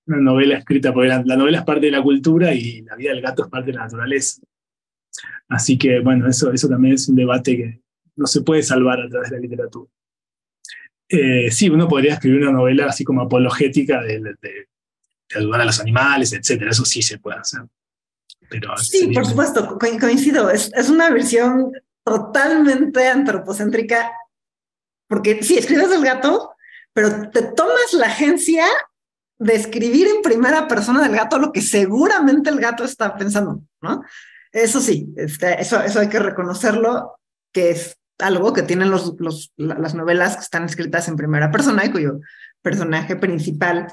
novela escrita, porque la novela es parte de la cultura y la vida del gato es parte de la naturaleza. Así que, bueno, eso también es un debate que no se puede salvar a través de la literatura. Sí, uno podría escribir una novela así como apologética de ayudar a los animales, etcétera. Eso sí se puede hacer. Pero Sí, por supuesto, coincido. Es una versión totalmente antropocéntrica, porque sí, escribes del gato, pero te tomas la agencia de escribir en primera persona del gato lo que seguramente el gato está pensando, ¿no? Eso sí, eso hay que reconocerlo, que es algo que tienen las novelas que están escritas en primera persona y cuyo personaje principal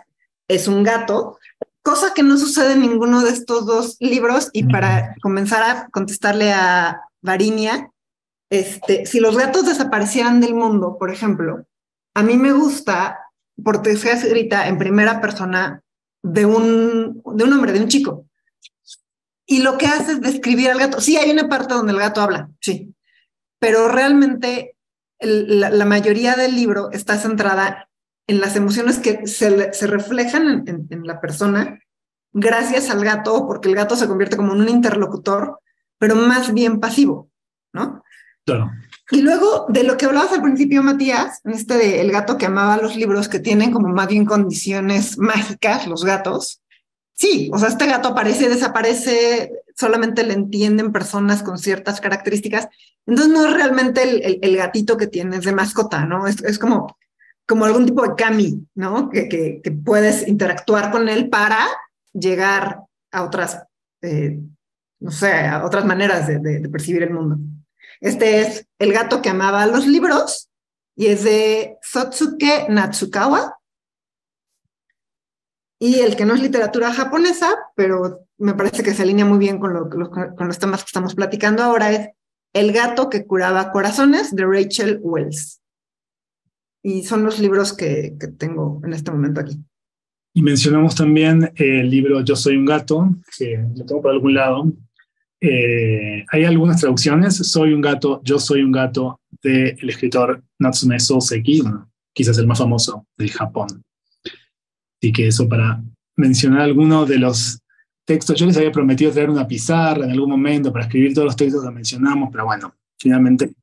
es un gato, cosa que no sucede en ninguno de estos dos libros. Y para comenzar a contestarle a Varinia, si los gatos desaparecieran del mundo, por ejemplo, a mí me gusta porque sea escrita en primera persona de un hombre, de un chico. Y lo que hace es describir al gato. Sí, hay una parte donde el gato habla, sí, pero realmente la mayoría del libro está centrada en las emociones que se reflejan en la persona gracias al gato, porque el gato se convierte como en un interlocutor, pero más bien pasivo, ¿no? Claro. Y luego, de lo que hablabas al principio, Matías, en este de el gato que amaba los libros, que tienen como más bien condiciones mágicas, los gatos. Sí, o sea, este gato aparece, desaparece, solamente le entienden personas con ciertas características. Entonces no es realmente el gatito que tienes de mascota, ¿no? Es como algún tipo de kami, ¿no? Que puedes interactuar con él para llegar a otras, no sé, a otras maneras de percibir el mundo. Este es El gato que amaba los libros y es de Sotsuke Natsukawa. Y el que no es literatura japonesa, pero me parece que se alinea muy bien con los temas que estamos platicando ahora, es El gato que curaba corazones, de Rachel Wells. Y son los libros que tengo en este momento aquí. Y mencionamos también el libro Yo soy un gato, que lo tengo por algún lado. Hay algunas traducciones, Soy un gato, Yo soy un gato, del escritor Natsume Soseki, quizás el más famoso de Japón. Así que eso para mencionar algunos de los textos. Yo les había prometido traer una pizarra en algún momento para escribir todos los textos que mencionamos, pero bueno, finalmente,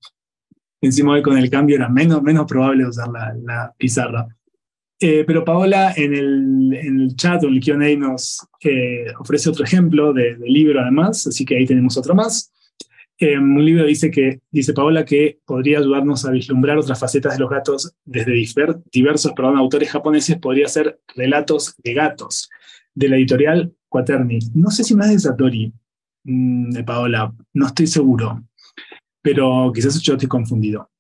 encima hoy con el cambio era menos probable usar la pizarra. Pero Paola en el chat o en el Q&A nos ofrece otro ejemplo de libro además, así que ahí tenemos otro más. Un libro dice Paola que podría ayudarnos a vislumbrar otras facetas de los gatos desde diversos autores japoneses. Podría ser Relatos de gatos, de la editorial Quaterni. No sé si más de Satori, de Paola, no estoy seguro, pero quizás yo estoy confundido.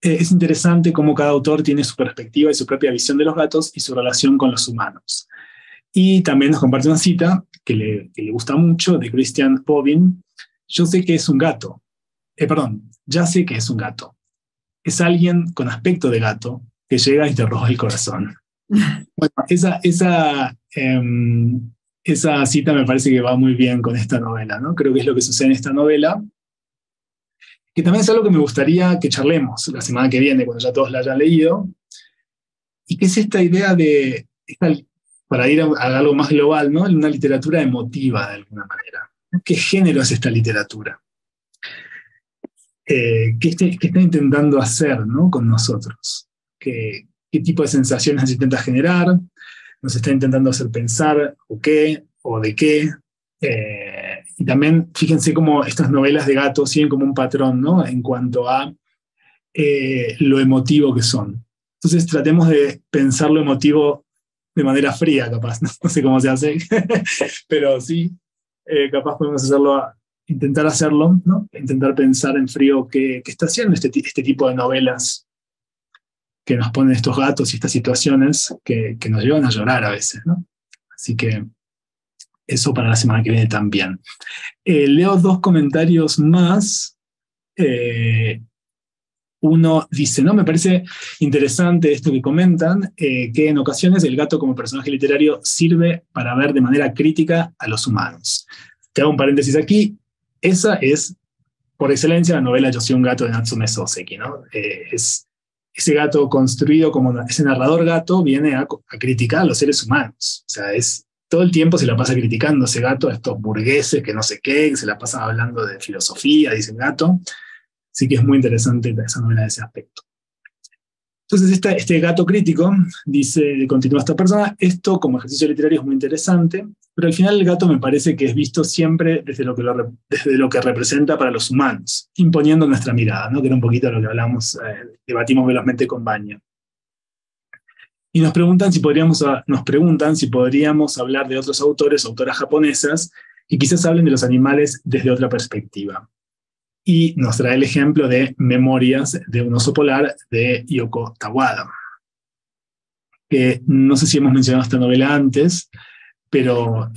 Es interesante cómo cada autor tiene su perspectiva y su propia visión de los gatos y su relación con los humanos. Y también nos comparte una cita que le gusta mucho de Christian Bobin. Yo sé que es un gato. Ya sé que es un gato. Es alguien con aspecto de gato que llega y te roba el corazón. Bueno, esa cita me parece que va muy bien con esta novela, ¿no? Creo que es lo que sucede en esta novela, que también es algo que me gustaría que charlemos la semana que viene, cuando ya todos la hayan leído, y que es esta idea de, para ir a algo más global, ¿no? Una literatura emotiva, de alguna manera. ¿Qué género es esta literatura? ¿Qué está intentando hacer, ¿no? Con nosotros? ¿Qué tipo de sensaciones nos intenta generar? ¿Nos está intentando hacer pensar o qué o de qué? Y también fíjense cómo estas novelas de gatos siguen como un patrón, ¿no? En cuanto a lo emotivo que son. Entonces tratemos de pensar lo emotivo de manera fría, capaz. No sé cómo se hace, pero sí, capaz podemos intentar hacerlo, ¿no? Intentar pensar en frío qué está haciendo este tipo de novelas que nos ponen estos gatos y estas situaciones que nos llevan a llorar a veces, ¿no? Así que eso para la semana que viene también. Leo dos comentarios más. Uno dice, ¿no? Me parece interesante esto que comentan, que en ocasiones el gato como personaje literario sirve para ver de manera crítica a los humanos. Te hago un paréntesis aquí. Esa es, por excelencia, la novela Yo soy un gato de Natsume Soseki, ¿no? Es ese gato construido como ese narrador gato viene a criticar a los seres humanos. O sea, todo el tiempo se la pasa criticando a ese gato, a estos burgueses que no sé qué, que se la pasan hablando de filosofía, dice el gato. Así que es muy interesante esa novela de ese aspecto. Entonces, este gato crítico, continúa esta persona, esto como ejercicio literario es muy interesante, pero al final el gato me parece que es visto siempre desde lo que representa para los humanos, imponiendo nuestra mirada, ¿no? Que era un poquito lo que hablamos, debatimos velozmente con Baño. Y nos preguntan si podríamos hablar de otros autores, autoras japonesas, que quizás hablen de los animales desde otra perspectiva. Y nos trae el ejemplo de Memorias de un oso polar de Yoko Tawada. Que no sé si hemos mencionado esta novela antes, pero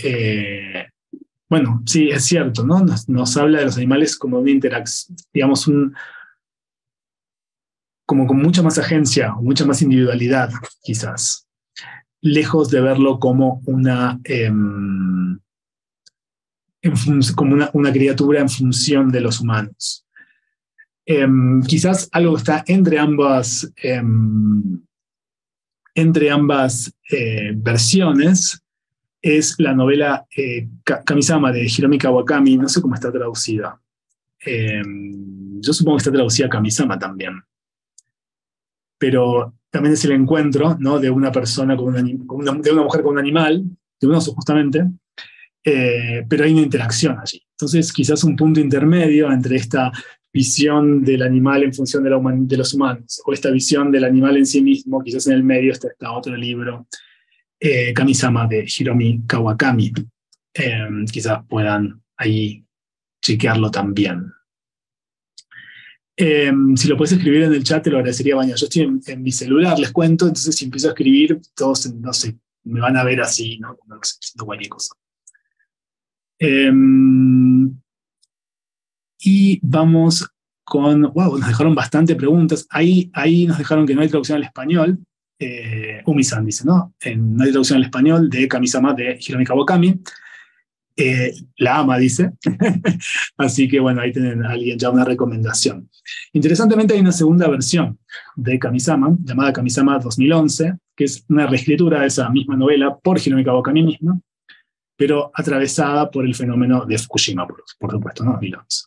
bueno, sí, es cierto, ¿no? Nos habla de los animales como una interacción, digamos, como con mucha más agencia, mucha más individualidad, quizás. Lejos de verlo como una una criatura en función de los humanos. Quizás algo que está entre ambas versiones es la novela Kamisama de Hiromi Kawakami, no sé cómo está traducida. yo supongo que está traducida a Kamisama también. Pero también es el encuentro, ¿no? De una persona de una mujer con un animal, de un oso justamente, pero hay una interacción allí. Entonces, quizás un punto intermedio entre esta visión del animal en función de los humanos, o esta visión del animal en sí mismo, quizás en el medio está otro libro, Kamisama de Hiromi Kawakami. Quizás puedan ahí chequearlo también. Si lo puedes escribir en el chat, te lo agradecería, Baña. Yo estoy en mi celular, les cuento, entonces si empiezo a escribir, todos, no sé, me van a ver así, ¿no? Como haciendo cualquier cosa. Y vamos con, wow, nos dejaron bastante preguntas. Ahí nos dejaron que no hay traducción al español. Umi-san dice, ¿no? No hay traducción al español de Kamisama de Hiromi Kawakami. La ama, dice. Así que bueno, ahí tienen a alguien ya una recomendación. Interesantemente hay una segunda versión de Kamisama, llamada Kamisama 2011, que es una reescritura de esa misma novela por Hiromi Kawakami misma, pero atravesada por el fenómeno de Fukushima, por supuesto, ¿no? 2011.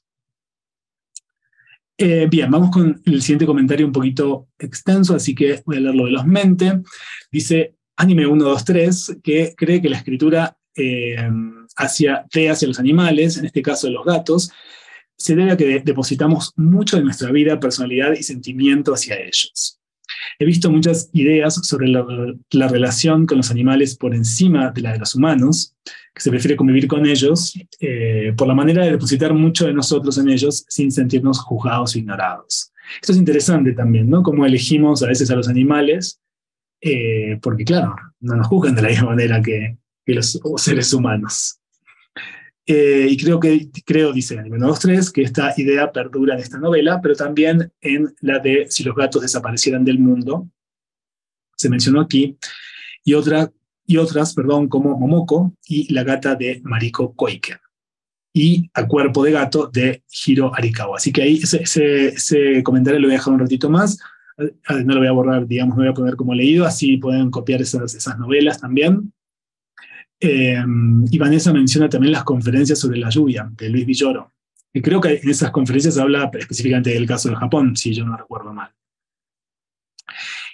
Bien, vamos con el siguiente comentario un poquito extenso, así que voy a leerlo velozmente. Dice Anime 123, que cree que la escritura hacia los animales, en este caso los gatos, se debe a que depositamos mucho de nuestra vida, personalidad y sentimiento hacia ellos. He visto muchas ideas sobre la relación con los animales por encima de la de los humanos, que se prefiere convivir con ellos, por la manera de depositar mucho de nosotros en ellos sin sentirnos juzgados o ignorados. Esto es interesante también, ¿no? Cómo elegimos a veces a los animales, porque claro, no nos juzgan de la misma manera que los seres humanos. Y creo, dice Anime 123, que esta idea perdura en esta novela, pero también en la de Si los gatos desaparecieran del mundo, se mencionó aquí, y otras, como Momoko y La gata de Mariko Koike, y A cuerpo de gato de Hiro Arikawa. Así que ahí ese comentario lo voy a dejar un ratito más, no lo voy a borrar, digamos, no voy a poner como leído, así pueden copiar esas novelas también. Y Vanessa menciona también las conferencias sobre la lluvia de Luis Villoro. Y creo que en esas conferencias habla específicamente del caso de Japón, si yo no recuerdo mal.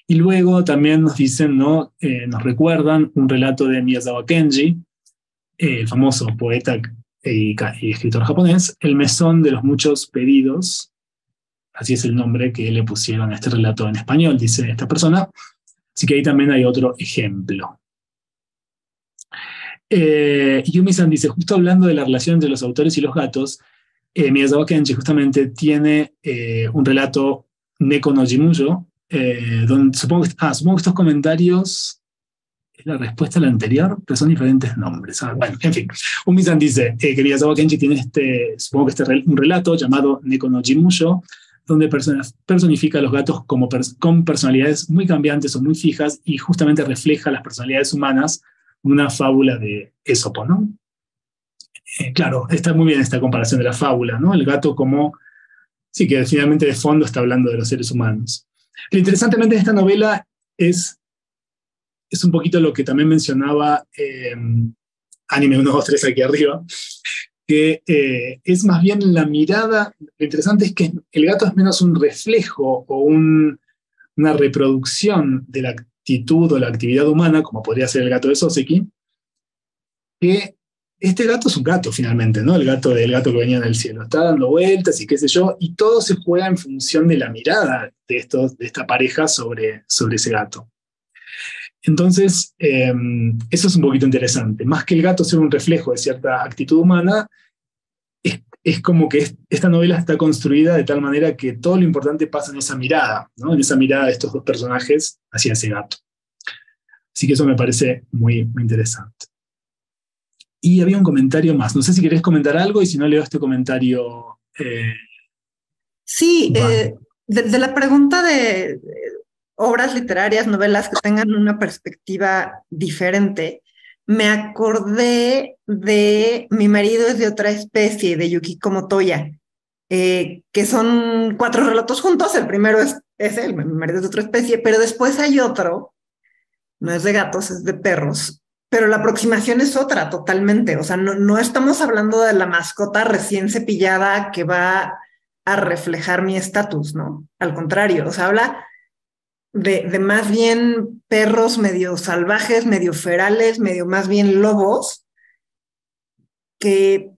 Y luego también nos dicen, ¿no? Nos recuerdan un relato de Miyazawa Kenji, el famoso poeta y escritor japonés, El mesón de los muchos pedidos. Así es el nombre que le pusieron a este relato en español, dice esta persona. Así que ahí también hay otro ejemplo. Yumi-san dice, justo hablando de la relación entre los autores y los gatos, Miyazawa Kenji justamente tiene un relato Neko no Jimuyo, donde supongo que estos comentarios es la respuesta a la anterior, pero son diferentes nombres. Bueno, en fin, Yumi-san dice que Miyazawa Kenji tiene supongo que un relato llamado Neko no Jimuyo, donde personifica a los gatos con personalidades muy cambiantes o muy fijas y justamente refleja las personalidades humanas, una fábula de Esopo, ¿no? Claro, está muy bien esta comparación de la fábula, ¿no? El gato como, sí, que finalmente de fondo está hablando de los seres humanos. Lo interesantemente de esta novela es un poquito lo que también mencionaba Anime 123 aquí arriba, que es más bien la mirada. Lo interesante es que el gato es menos un reflejo o una reproducción de la actitud o la actividad humana, como podría ser el gato de Soseki, que este gato es un gato finalmente, ¿no? El gato que venía del cielo. Está dando vueltas y qué sé yo, y todo se juega en función de la mirada de esta pareja sobre ese gato. Entonces, eso es un poquito interesante. Más que el gato ser un reflejo de cierta actitud humana, es como que esta novela está construida de tal manera que todo lo importante pasa en esa mirada, ¿no? En esa mirada de estos dos personajes hacia ese gato. Así que eso me parece muy, muy interesante. Y había un comentario más. No sé si querés comentar algo y si no leo este comentario. Sí, de la pregunta de obras literarias, novelas que tengan una perspectiva diferente, me acordé de Mi marido es de otra especie, de Yukiko Motoya, que son 4 relatos juntos. El primero es él, Mi marido es de otra especie, pero después hay otro, no es de gatos, es de perros, pero la aproximación es otra totalmente. O sea, no estamos hablando de la mascota recién cepillada que va a reflejar mi estatus, ¿no? Al contrario, o sea, habla de más bien perros medio salvajes, medio ferales, medio más bien lobos, que,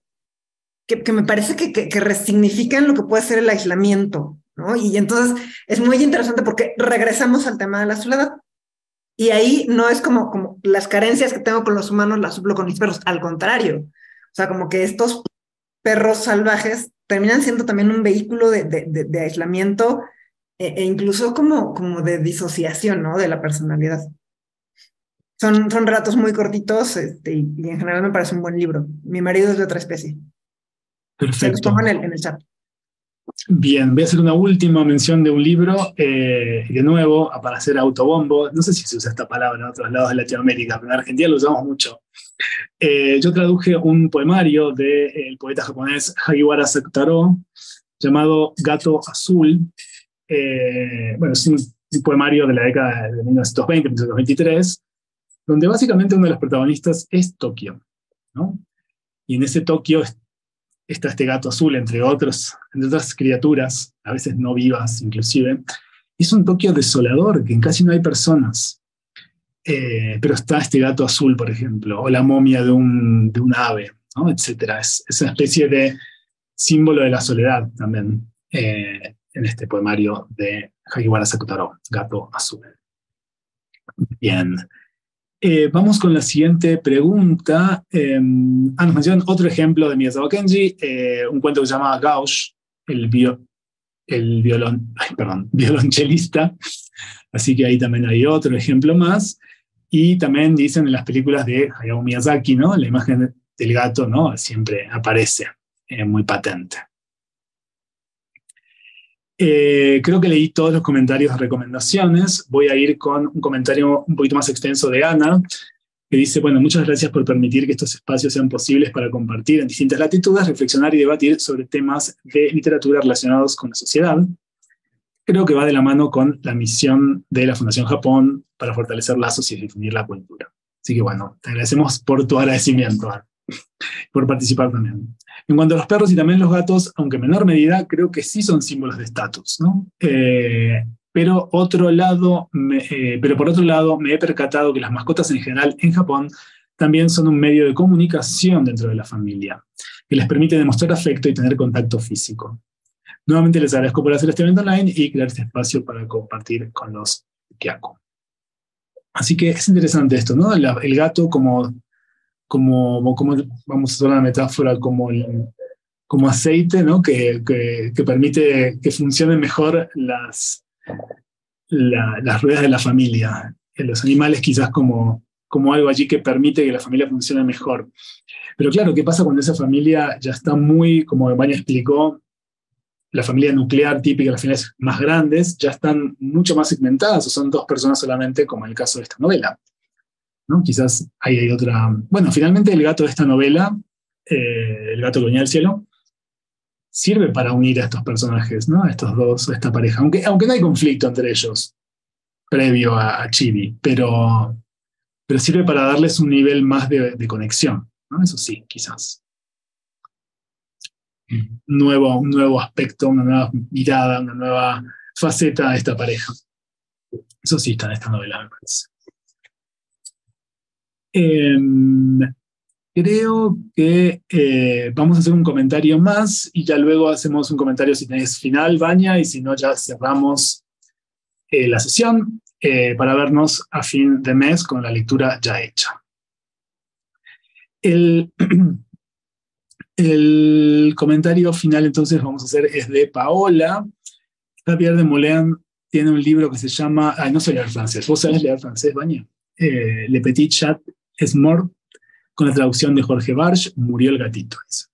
que me parece que resignifican lo que puede ser el aislamiento, ¿no? Y entonces es muy interesante porque regresamos al tema de la soledad. Y ahí no es como las carencias que tengo con los humanos las suplo con mis perros, al contrario. O sea, como que estos perros salvajes terminan siendo también un vehículo de aislamiento e incluso como de disociación, ¿no? De la personalidad. Son relatos muy cortitos y en general me parece un buen libro. Mi marido es de otra especie. Se los pongo Perfecto. en el chat. Bien, voy a hacer una última mención de un libro, de nuevo, para hacer autobombo. No sé si se usa esta palabra en otros lados de Latinoamérica, pero en Argentina lo usamos mucho. Yo traduje un poemario del poeta japonés Hagiwara Sakutaro llamado Gato Azul. Bueno, es un poemario de la década de 1920, 1923, donde básicamente uno de los protagonistas es Tokio, ¿no? Y en ese Tokio está este gato azul, entre otras criaturas, a veces no vivas inclusive. Y es un Tokio desolador, que casi no hay personas. Pero está este gato azul, por ejemplo, o la momia de un ave, ¿no? Etcétera. Es una especie de símbolo de la soledad también, en este poemario de Hagiwara Sakutaro, Gato Azul. Bien. Vamos con la siguiente pregunta. Nos mencionan otro ejemplo de Miyazawa Kenji, un cuento que se llama Gauche, violonchelista. Así que ahí también hay otro ejemplo más. Y también dicen en las películas de Hayao Miyazaki, ¿no? La imagen del gato, ¿no? Siempre aparece, muy patente. Creo que leí todos los comentarios de recomendaciones. Voy a ir con un comentario un poquito más extenso de Ana, que dice, bueno, muchas gracias por permitir que estos espacios sean posibles para compartir en distintas latitudes, reflexionar y debatir sobre temas de literatura relacionados con la sociedad. Creo que va de la mano con la misión de la Fundación Japón para fortalecer lazos y difundir la cultura. Así que bueno, te agradecemos por tu agradecimiento, Ana, por participar también. En cuanto a los perros y también los gatos, aunque en menor medida, creo que sí son símbolos de estatus, ¿no? Pero por otro lado, me he percatado que las mascotas en general en Japón también son un medio de comunicación dentro de la familia, que les permite demostrar afecto y tener contacto físico. Nuevamente les agradezco por hacer este evento online y crear este espacio para compartir con los Kyaku. Así que es interesante esto, ¿no? El gato como vamos a usar una metáfora como aceite, ¿no? Que permite que funcionen mejor las ruedas de la familia. En los animales quizás como algo allí que permite que la familia funcione mejor. Pero claro, ¿qué pasa cuando esa familia ya está muy, como Vania explicó, la familia nuclear típica, las familias más grandes, ya están mucho más segmentadas, o son dos personas solamente, como en el caso de esta novela, ¿no? Quizás ahí hay otra... Bueno, finalmente el gato de esta novela, el gato que venía del cielo, sirve para unir a estos personajes, ¿no? A estos dos, a esta pareja. Aunque no hay conflicto entre ellos previo a Chibi, pero sirve para darles un nivel más de conexión, ¿no? Eso sí, quizás. Un nuevo aspecto, una nueva mirada, una nueva faceta de esta pareja. Eso sí está en esta novela, me parece. Creo que vamos a hacer un comentario más y ya luego hacemos un comentario si tenés final, Vania, y si no ya cerramos la sesión para vernos a fin de mes con la lectura ya hecha. El comentario final entonces vamos a hacer es de Paola. Pierre de Moulin tiene un libro que se llama, no sé leer francés, ¿vos sabés leer francés, Vania? Le Petit Chat est mort, con la traducción de Jorge Barge, Murió el gatito. Es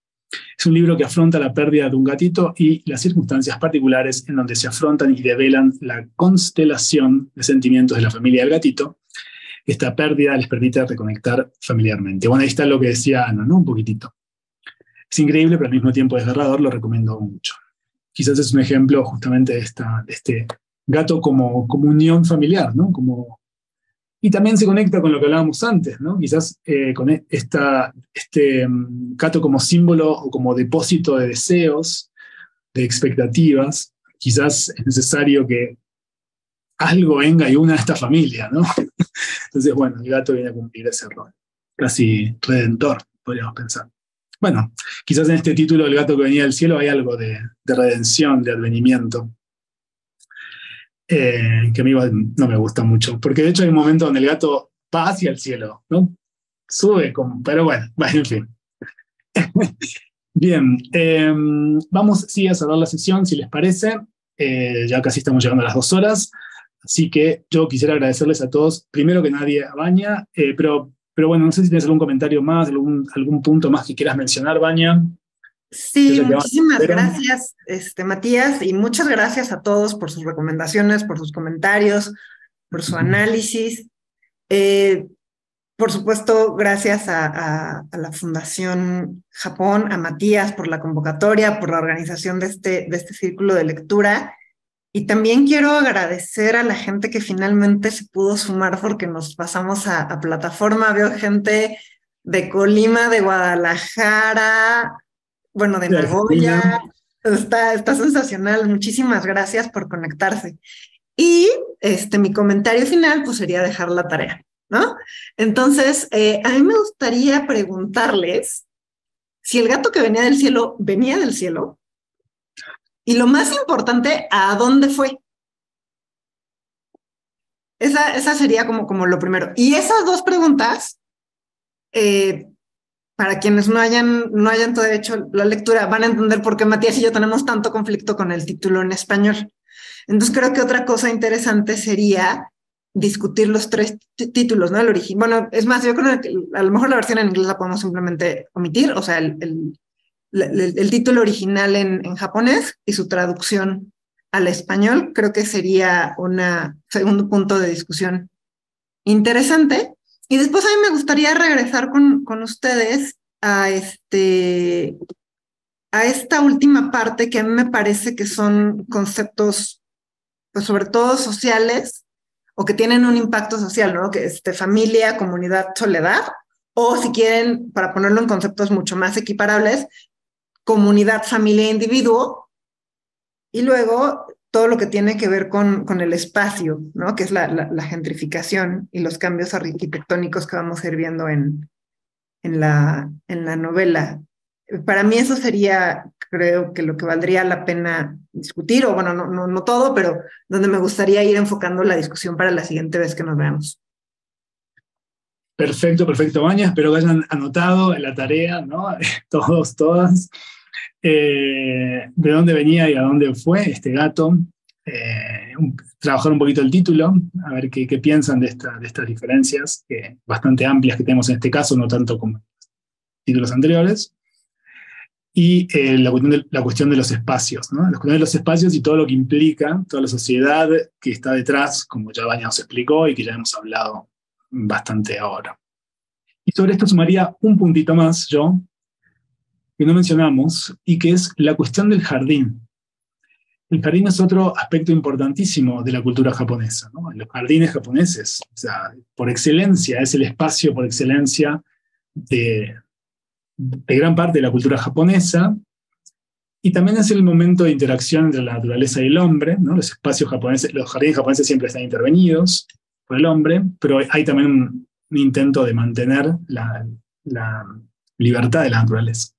un libro que afronta la pérdida de un gatito y las circunstancias particulares en donde se afrontan y develan la constelación de sentimientos de la familia del gatito. Esta pérdida les permite reconectar familiarmente. Bueno, ahí está lo que decía Ana, ¿no? Un poquitito. Es increíble, pero al mismo tiempo desgarrador, lo recomiendo mucho. Quizás es un ejemplo justamente de este gato como unión familiar, ¿no? Y también se conecta con lo que hablábamos antes, ¿no? Quizás con este gato como símbolo o como depósito de deseos, de expectativas. Quizás es necesario que algo venga y una de esta familia, ¿no? Entonces, bueno, el gato viene a cumplir ese rol. Casi redentor, podríamos pensar. Bueno, quizás en este título, El gato que venía del cielo, hay algo de redención, de advenimiento, que a mí no me gusta mucho. Porque de hecho hay un momento donde el gato va hacia el cielo, ¿no? Sube, pero bueno, en fin. Bien, vamos sí a cerrar la sesión, si les parece. Ya casi estamos llegando a las 2 horas. Así que yo quisiera agradecerles a todos, primero que nadie, a Vania, pero bueno, no sé si tienes algún comentario más, algún punto más que quieras mencionar, Vania. Sí, muchísimas gracias, Matías, y muchas gracias a todos por sus recomendaciones, por sus comentarios, por su análisis. Por supuesto, gracias a la Fundación Japón, a Matías por la convocatoria, por la organización de este círculo de lectura. Y también quiero agradecer a la gente que finalmente se pudo sumar porque nos pasamos a plataforma. Veo gente de Colima, de Guadalajara, bueno, de Nagoya. Está sensacional. Muchísimas gracias por conectarse. Y mi comentario final pues sería dejar la tarea, ¿no? Entonces, a mí me gustaría preguntarles si el gato que venía del cielo, y lo más importante, ¿a dónde fue? Esa sería como lo primero. Y esas dos preguntas, para quienes no hayan todavía hecho la lectura, van a entender por qué Matías y yo tenemos tanto conflicto con el título en español. Entonces creo que otra cosa interesante sería discutir los 3 títulos, ¿no? El origen. Bueno, es más, yo creo que a lo mejor la versión en inglés la podemos simplemente omitir, o sea, el título original en japonés y su traducción al español, creo que sería un segundo punto de discusión interesante. Y después a mí me gustaría regresar con ustedes a esta última parte que a mí me parece que son conceptos, pues sobre todo sociales, o que tienen un impacto social, ¿no? Que familia, comunidad, soledad, o si quieren, para ponerlo en conceptos mucho más equiparables, comunidad, familia, individuo, y luego todo lo que tiene que ver con el espacio, ¿no? Que es la gentrificación y los cambios arquitectónicos que vamos a ir viendo en la novela. Para mí eso sería, creo que lo que valdría la pena discutir, o bueno, no todo, pero donde me gustaría ir enfocando la discusión para la siguiente vez que nos veamos. Perfecto, Vania. Espero que hayan anotado en la tarea, ¿no? Todos, todas. De dónde venía y a dónde fue este gato. Trabajar un poquito el título, a ver qué piensan de estas diferencias bastante amplias que tenemos en este caso, no tanto como títulos anteriores. Y la cuestión de los espacios, ¿no? La cuestión de los espacios y todo lo que implica, toda la sociedad que está detrás, como ya Vania nos explicó y que ya hemos hablado bastante ahora. Y sobre esto sumaría un puntito más yo, que no mencionamos, y que es la cuestión del jardín. El jardín es otro aspecto importantísimo de la cultura japonesa, ¿no? Los jardines japoneses, o sea, por excelencia, es el espacio por excelencia de gran parte de la cultura japonesa, y también es el momento de interacción entre la naturaleza y el hombre, ¿no? Los espacios japoneses, los jardines japoneses siempre están intervenidos por el hombre, pero hay también un intento de mantener la libertad de la naturaleza.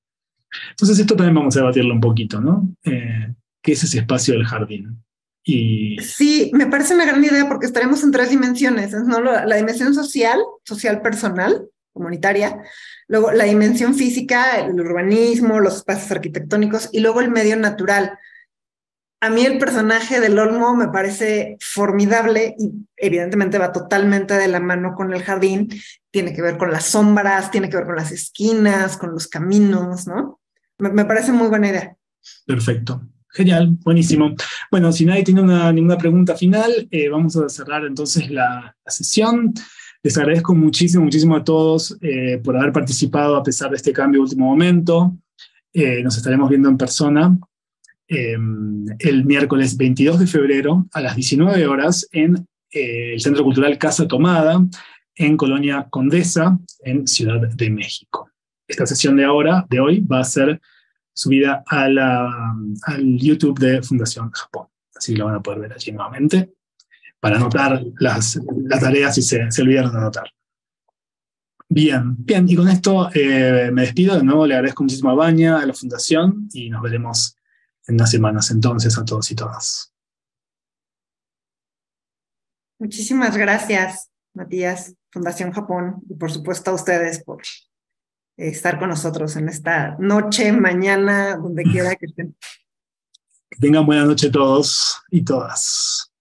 Entonces esto también vamos a debatirlo un poquito, ¿no? ¿Qué es ese espacio del jardín? Sí, me parece una gran idea porque estaremos en 3 dimensiones, ¿no? La dimensión social personal, comunitaria, luego la dimensión física, el urbanismo, los espacios arquitectónicos, y luego el medio natural. A mí el personaje del Olmo me parece formidable y evidentemente va totalmente de la mano con el jardín. Tiene que ver con las sombras, tiene que ver con las esquinas, con los caminos, ¿no? Me parece muy buena idea. Perfecto. Genial, buenísimo. Bueno, si nadie tiene ninguna pregunta final, vamos a cerrar entonces la sesión. Les agradezco muchísimo a todos por haber participado a pesar de este cambio de último momento. Nos estaremos viendo en persona el miércoles 22 de febrero a las 19 horas en el Centro Cultural Casa Tomada, en Colonia Condesa, en Ciudad de México. Esta sesión de hoy va a ser subida al YouTube de Fundación Japón. Así que lo van a poder ver allí nuevamente para anotar las tareas si se olvidaron de anotar. Bien, bien, y con esto me despido. De nuevo le agradezco muchísimo a Vania, a la Fundación, y nos veremos en unas semanas entonces a todos y todas. Muchísimas gracias, Matías, Fundación Japón, y por supuesto a ustedes por estar con nosotros en esta noche, mañana, donde quiera que estén. Que tengan buena noche todos y todas.